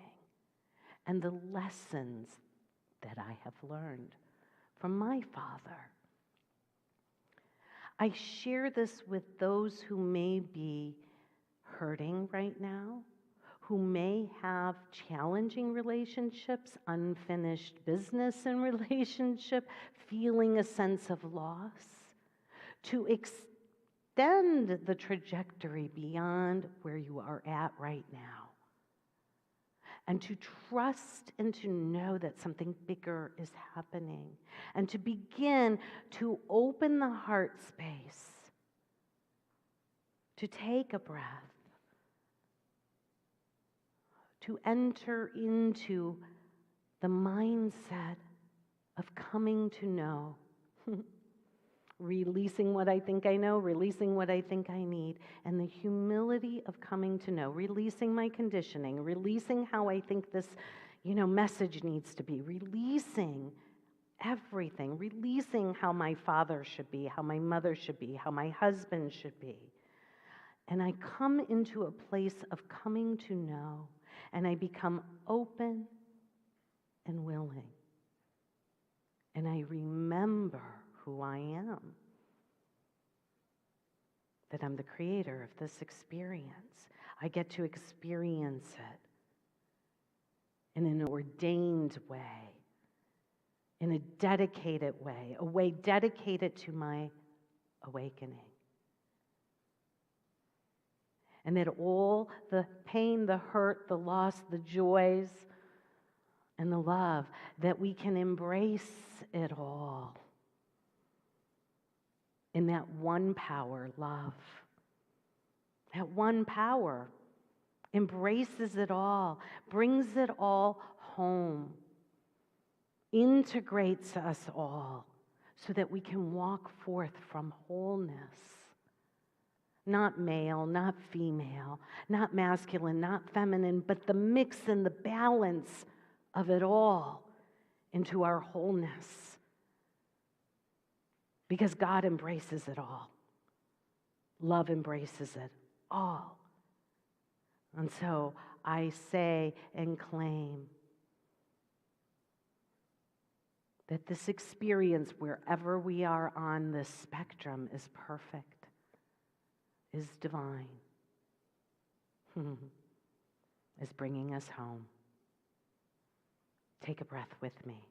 and the lessons that I have learned from my father. I share this with those who may be hurting right now, who may have challenging relationships, unfinished business and relationship, feeling a sense of loss, to extend the trajectory beyond where you are at right now. And to trust and to know that something bigger is happening. And to begin to open the heart space. To take a breath. To enter into the mindset of coming to know. Releasing what I think I know, releasing what I think I need, and the humility of coming to know, releasing my conditioning, releasing how I think this, message needs to be, releasing everything, releasing how my father should be, how my mother should be, how my husband should be. And I come into a place of coming to know, and I become open and willing. And I remember who I am. That I'm the creator of this experience. I get to experience it in an ordained way, in a dedicated way, a way dedicated to my awakening. And that all the pain, the hurt, the loss, the joys, and the love, that we can embrace it all. In that one power, love. That one power embraces it all, brings it all home, integrates us all so that we can walk forth from wholeness. Not male, not female, not masculine, not feminine, but the mix and the balance of it all into our wholeness. Because God embraces it all. Love embraces it all. And so I say and claim that this experience, wherever we are on this spectrum, is perfect, is divine, is bringing us home. Take a breath with me.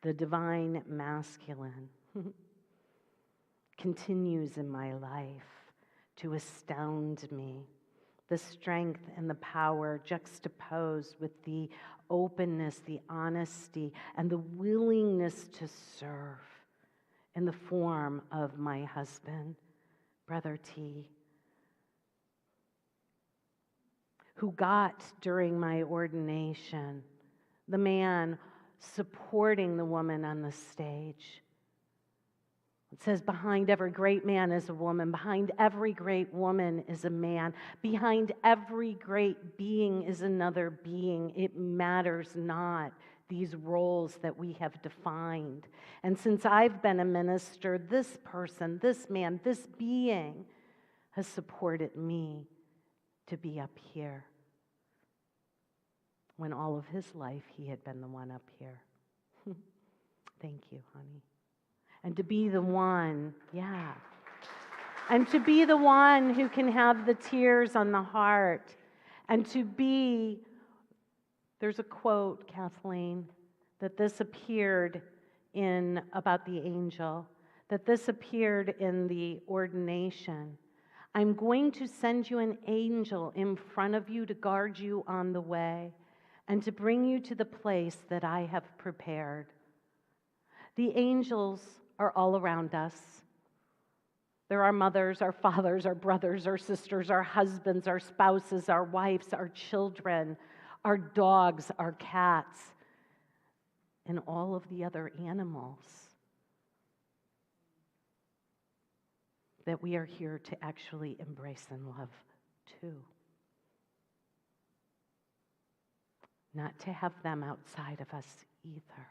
The divine masculine continues in my life to astound me. The strength and the power juxtaposed with the openness, the honesty, and the willingness to serve in the form of my husband, Brother T, who got during my ordination, the man supporting the woman on the stage. It says, behind every great man is a woman. Behind every great woman is a man. Behind every great being is another being. It matters not, these roles that we have defined. And since I've been a minister, this person, this man, this being has supported me to be up here. When all of his life, he had been the one up here. Thank you, honey. And to be the one, and to be the one who can have the tears on the heart. And to be, there's a quote, Kathleen, that this appeared in, about the angel, that this appeared in the ordination. I'm going to send you an angel in front of you to guard you on the way, and to bring you to the place that I have prepared. The angels are all around us. They're our mothers, our fathers, our brothers, our sisters, our husbands, our spouses, our wives, our children, our dogs, our cats, and all of the other animals that we are here to actually embrace and love too. Not to have them outside of us either.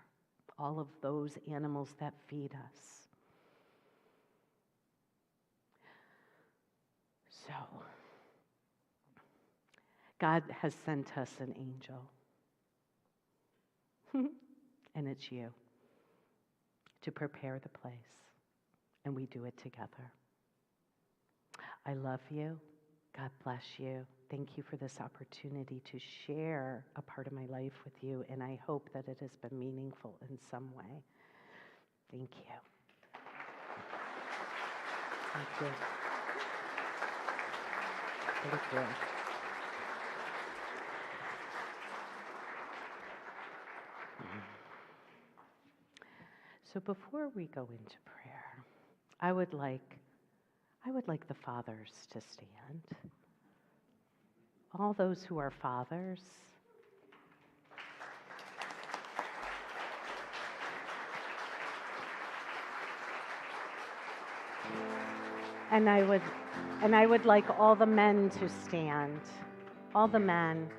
All of those animals that feed us. So, God has sent us an angel. And it's you to prepare the place. And we do it together. I love you. God bless you. thank you for this opportunity to share a part of my life with you, and I hope that it has been meaningful in some way. Thank you. Thank you. Thank you. So before we go into prayer, I would like the fathers to stand. All those who are fathers. And I would like all the men to stand. All the men.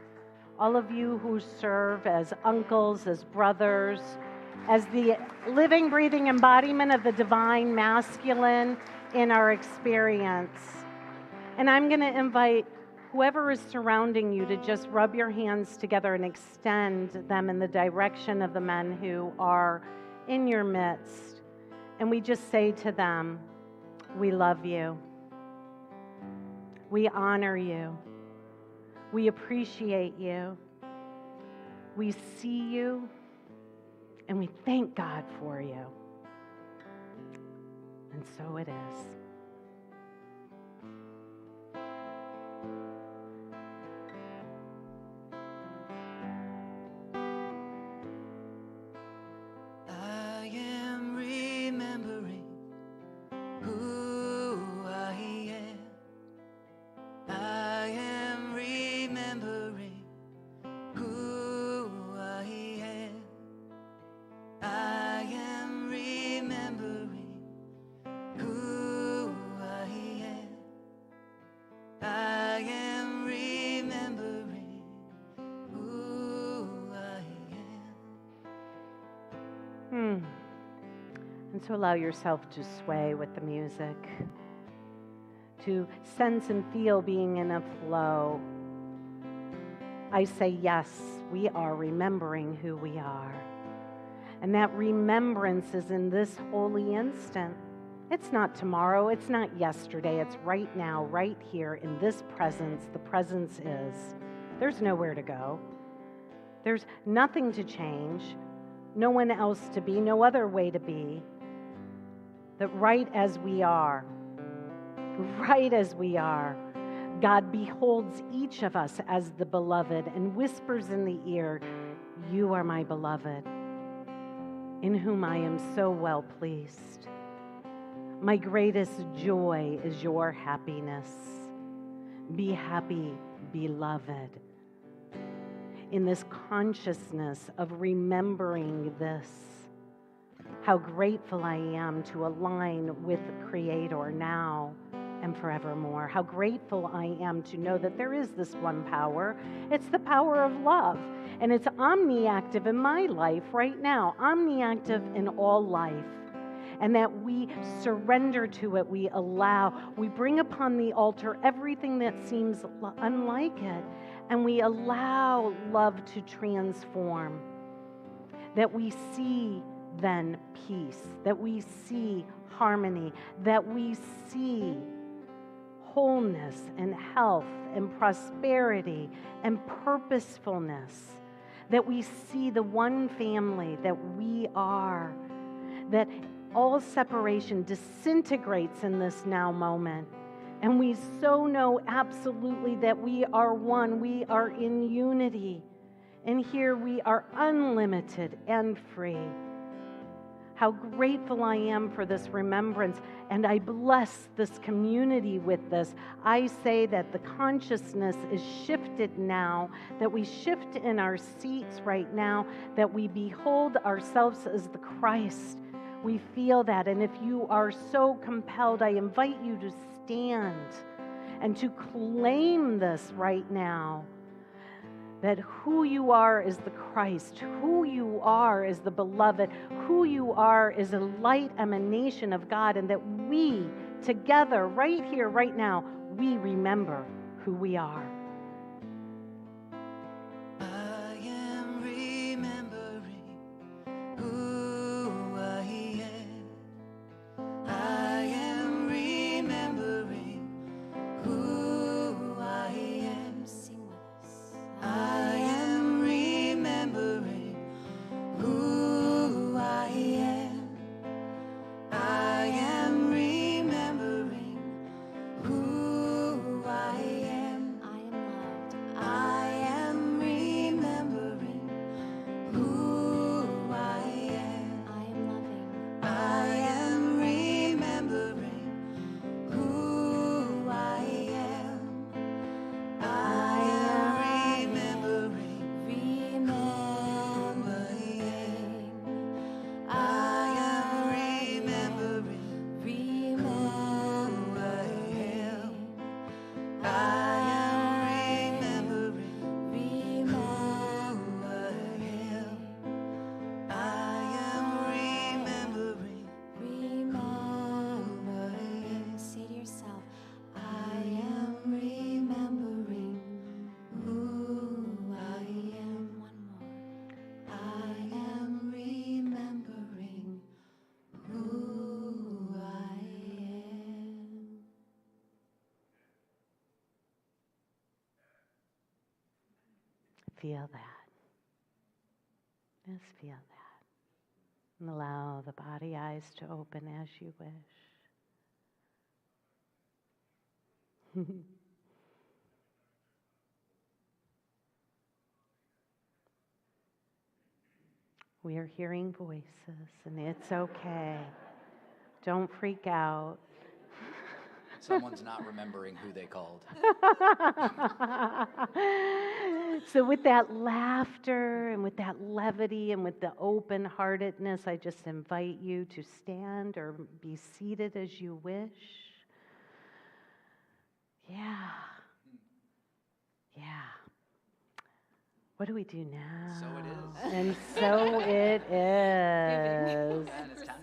All of you who serve as uncles, as brothers, as the living, breathing embodiment of the divine masculine in our experience. And I'm going to invite whoever is surrounding you to just rub your hands together and extend them in the direction of the men who are in your midst. And we just say to them, we love you. We honor you. We appreciate you. We see you. And we thank God for you. And so it is. I am remembering who I am. I am remembering who I am. I am remembering who I am. I am remembering who I am. And so allow yourself to sway with the music, to sense and feel being in a flow. I say, yes, we are remembering who we are. And that remembrance is in this holy instant. It's not tomorrow, it's not yesterday, it's right now, right here in this presence. The presence is. There's nowhere to go. There's nothing to change, no one else to be, no other way to be. That right as we are, God beholds each of us as the beloved and whispers in the ear, you are my beloved, in whom I am so well pleased. My greatest joy is your happiness. Be happy, beloved. In this consciousness of remembering this, how grateful I am to align with the Creator now and forevermore. How grateful I am to know that there is this one power. It's the power of love. And it's omniactive in my life right now, omniactive in all life. And that we surrender to it, we allow, we bring upon the altar everything that seems unlike it. And we allow love to transform. That we see then peace, that we see harmony, that we see wholeness and health and prosperity and purposefulness, that we see the one family that we are, that all separation disintegrates in this now moment. And we so know absolutely that we are one, we are in unity. And here we are unlimited and free. How grateful I am for this remembrance, and I bless this community with this. I say that the consciousness is shifted now, that we shift in our seats right now, that we behold ourselves as the Christ. We feel that, and if you are so compelled, I invite you to stand and to claim this right now. That who you are is the Christ, who you are is the beloved, who you are is a light emanation of God, and that we together, right here, right now, we remember who we are. I am remembering who I am. I am remembering who I am. feel that. Just feel that. And allow the body eyes to open as you wish. We are hearing voices, and it's okay. Don't freak out. Someone's not remembering who they called. So with that laughter and with that levity and with the open-heartedness, I just invite you to stand or be seated as you wish. Yeah. What do we do now? So it is. And so it is. And it's time.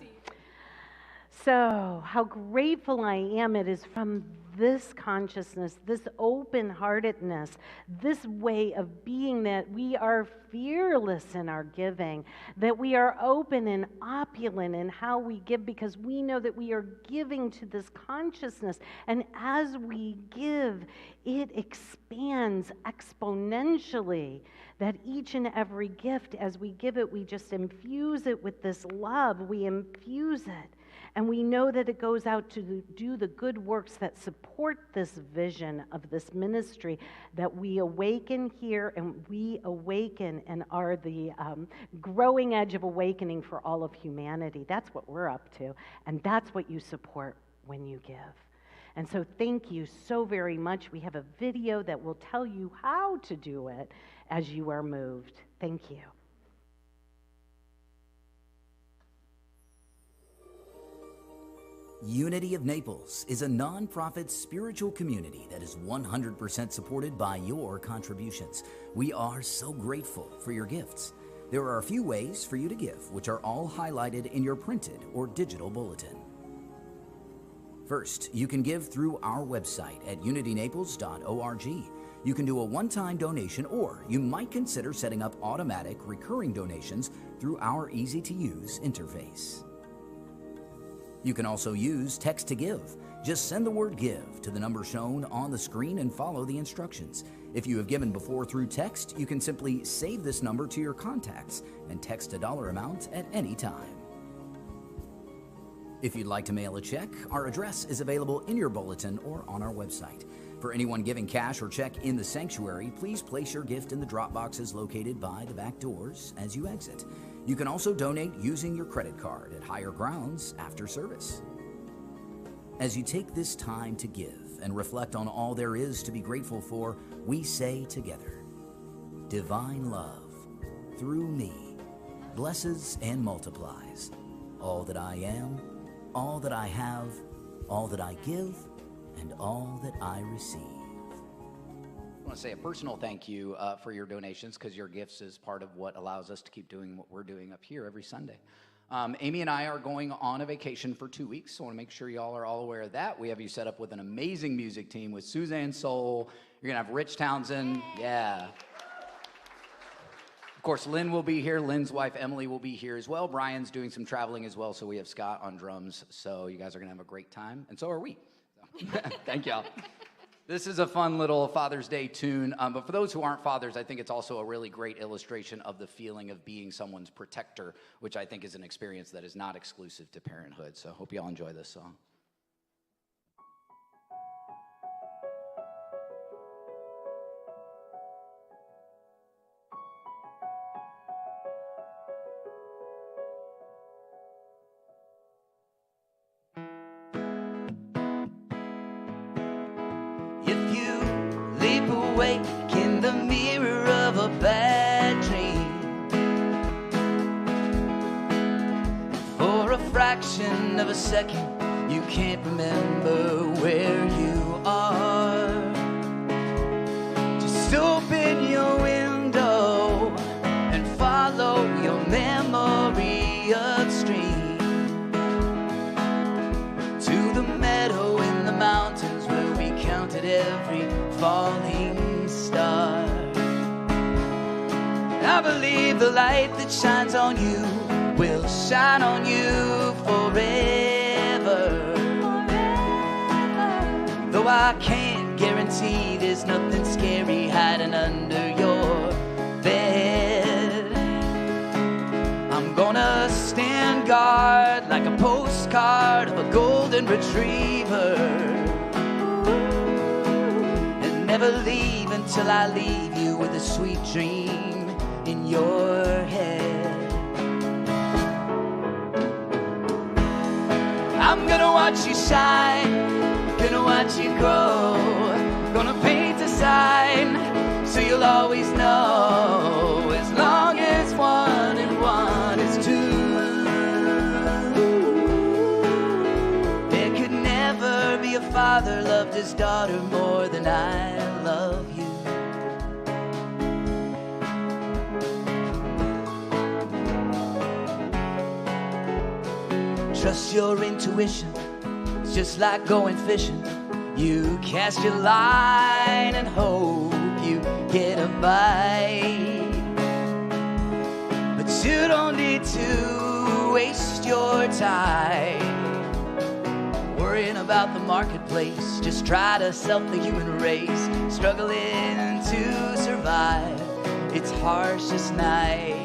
So, how grateful I am. It is from this consciousness, this open-heartedness, this way of being that we are fearless in our giving, that we are open and opulent in how we give, because we know that we are giving to this consciousness. And as we give, it expands exponentially. That each and every gift, as we give it, we just infuse it with this love. We infuse it. And we know that it goes out to do the good works that support this vision of this ministry, that we awaken here and we awaken and are the growing edge of awakening for all of humanity. That's what we're up to, and that's what you support when you give. And so thank you so very much. We have a video that will tell you how to do it as you are moved. Thank you. Unity of Naples is a non-profit spiritual community that is 100% supported by your contributions. We are so grateful for your gifts. There are a few ways for you to give, which are all highlighted in your printed or digital bulletin. First, you can give through our website at unitynaples.org. You can do a one-time donation, or you might consider setting up automatic recurring donations through our easy-to-use interface. You can also use text to give. Just send the word GIVE to the number shown on the screen and follow the instructions. If you have given before through text, you can simply save this number to your contacts and text a dollar amount at any time. If you'd like to mail a check, our address is available in your bulletin or on our website. For anyone giving cash or check in the sanctuary, please place your gift in the drop boxes located by the back doors as you exit. You can also donate using your credit card at higher grounds after service. As you take this time to give and reflect on all there is to be grateful for, we say together, divine love, through me, blesses and multiplies all that I am, all that I have, all that I give, and all that I receive. I want to say a personal thank you for your donations, because your gifts is part of what allows us to keep doing what we're doing up here every Sunday. Amy and I are going on a vacation for 2 weeks, so I want to make sure y'all are all aware of that. We have you set up with an amazing music team with Suzanne Soul. You're going to have Rich Townsend. Yeah. Of course, Lynn will be here. Lynn's wife, Emily, will be here as well. Brian's doing some traveling as well, so we have Scott on drums. So you guys are going to have a great time, and so are we. Thank y'all. This is a fun little Father's Day tune, but for those who aren't fathers, I think it's also a really great illustration of the feeling of being someone's protector, which I think is an experience that is not exclusive to parenthood. So I hope you all enjoy this song. Awake in the mirror of a bad dream, for a fraction of a second you can't remember where you are. Just open your window and follow your memory upstream to the meadow in the mountains where we counted every falling star. I believe the light that shines on you will shine on you forever. Though I can't guarantee there's nothing scary hiding under your heart like a postcard of a golden retriever. And never leave until I leave you with a sweet dream in your head. I'm gonna watch you shine, gonna watch you grow, gonna paint a sign so you'll always know, as long as 1 and 1 is 2. There could never be a father loved his daughter more than I love you. Trust your intuition, it's just like going fishing. You cast your line and hope you get a bite. But you don't need to waste your time worrying about the marketplace. Just try to self the human race, struggling to survive its harshest night.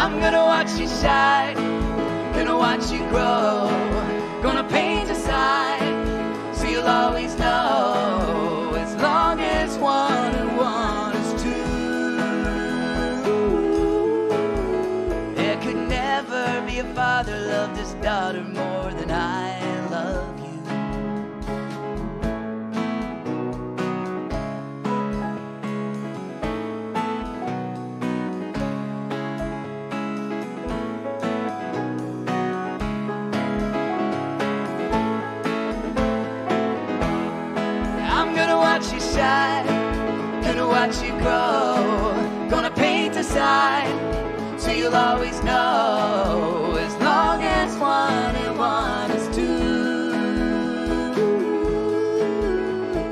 I'm gonna watch you shine, gonna watch you grow, gonna paint a sign so you'll always know, as long as 1 and 1 is 2. There could never be a father loved his daughter more than I love you. Gonna watch you grow, gonna paint a sign so you'll always know, as long as 1 and 1 is 2.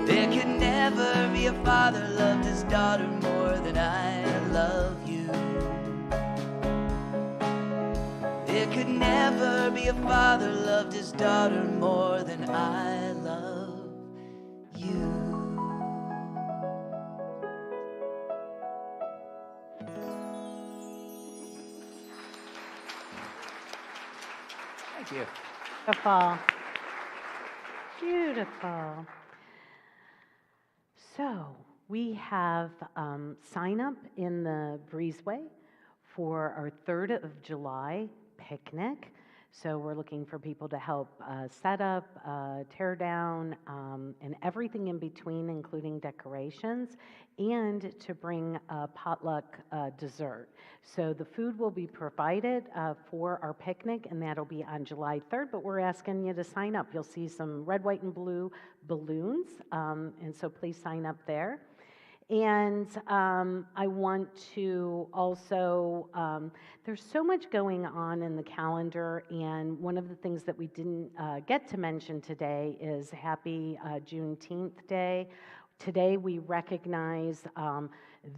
There could never be a father loved his daughter more than I love you. There could never be a father loved his daughter more than I love you. Thank you. Beautiful. Beautiful. So we have sign up in the breezeway for our 3rd of July picnic. So we're looking for people to help set up, tear down, and everything in between, including decorations, and to bring a potluck dessert. So the food will be provided for our picnic, and that'll be on July 3rd, but we're asking you to sign up. You'll see some red, white, and blue balloons, and so please sign up there. And I want to also, there's so much going on in the calendar, and one of the things that we didn't get to mention today is Happy Juneteenth Day. Today we recognize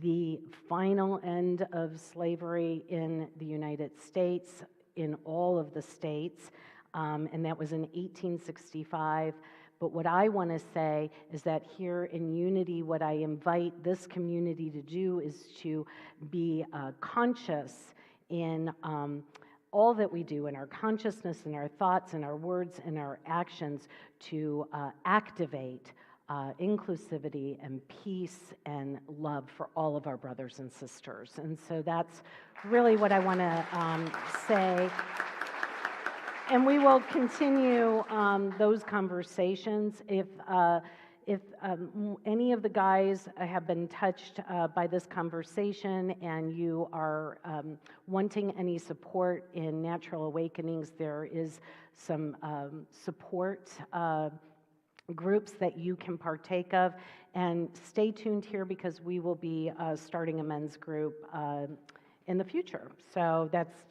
the final end of slavery in the United States, in all of the states, and that was in 1865. But what I want to say is that here in Unity, what I invite this community to do is to be conscious in all that we do, in our consciousness, in our thoughts, in our words, in our actions, to activate inclusivity and peace and love for all of our brothers and sisters. And so that's really what I want to say. And we will continue those conversations. If any of the guys have been touched by this conversation and you are wanting any support in Natural Awakenings, there is some support groups that you can partake of. And stay tuned here because we will be starting a men's group in the future. So that's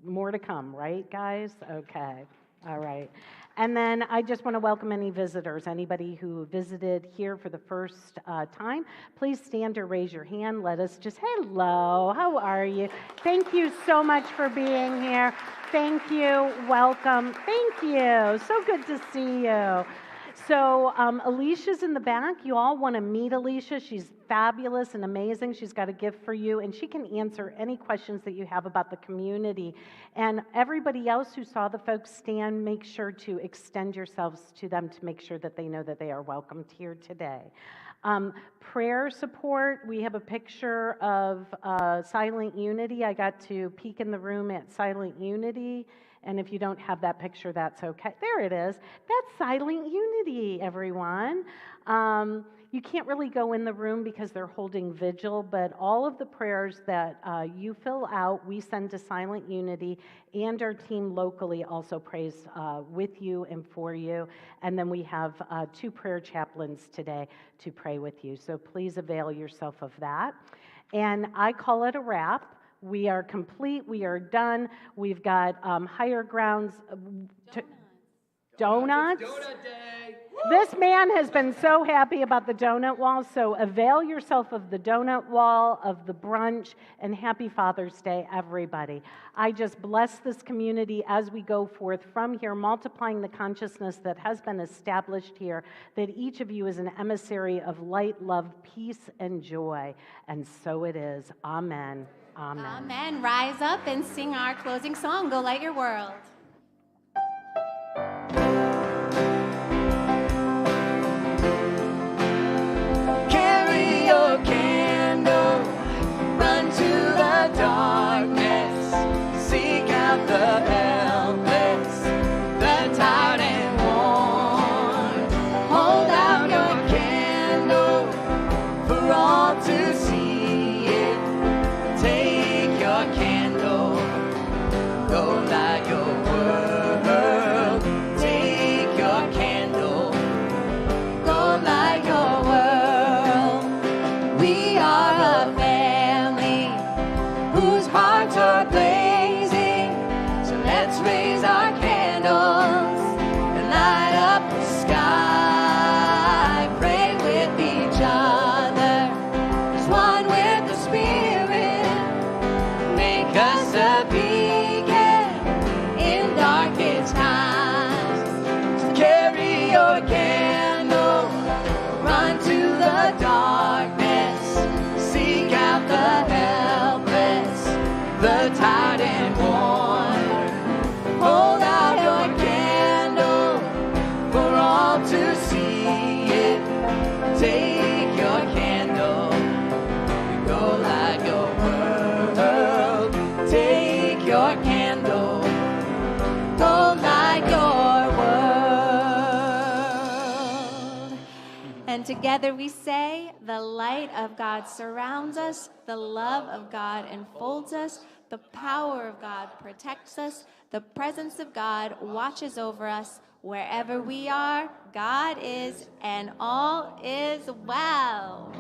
more to come, right, guys? Okay. All right. And then I just want to welcome any visitors, anybody who visited here for the first time. Please stand or raise your hand. Let us just, hello, how are you? Thank you so much for being here. Thank you. Welcome. Thank you. So good to see you. So Alicia's in the back. You all want to meet Alicia. She's fabulous and amazing. She's got a gift for you, and she can answer any questions that you have about the community. And everybody else who saw the folks stand, make sure to extend yourselves to them to make sure that they know that they are welcomed here today. Prayer support, we have a picture of Silent Unity. I got to peek in the room at Silent Unity, and if you don't have that picture, that's okay. There it is. That's Silent Unity, everyone. You can't really go in the room because they're holding vigil, but all of the prayers that you fill out, we send to Silent Unity, and our team locally also prays with you and for you. And then we have 2 prayer chaplains today to pray with you. So please avail yourself of that. And I call it a wrap. We are complete. We are done. We've got higher grounds. Donuts. Donut day. This man has been so happy about the donut wall, so avail yourself of the donut wall, of the brunch, and happy Father's Day, everybody. I just bless this community as we go forth from here, multiplying the consciousness that has been established here, that each of you is an emissary of light, love, peace, and joy. And so it is. Amen. Amen. Amen. Rise up and sing our closing song, Go Light Your World. Carry your candle, run to the darkness, seek out the helpless, the tired and worn. Hold out your candle for all to see it. Take your candle, go light your world. Take your candle, go light your world. We are a family whose hearts are blazing, so let's raise our candles and light up the sky. Pray with each other as one with the Spirit. Make us a beacon in darkest times. So carry your candle, run to the darkness, seek out the helpless, the tired and worn. Hold out your candle for all to see it. Take your candle, go light your world. Take your candle, go light your world. And together we say, the light of God surrounds us, the love of God enfolds us, the power of God protects us, the presence of God watches over us. Wherever we are, God is, and all is well.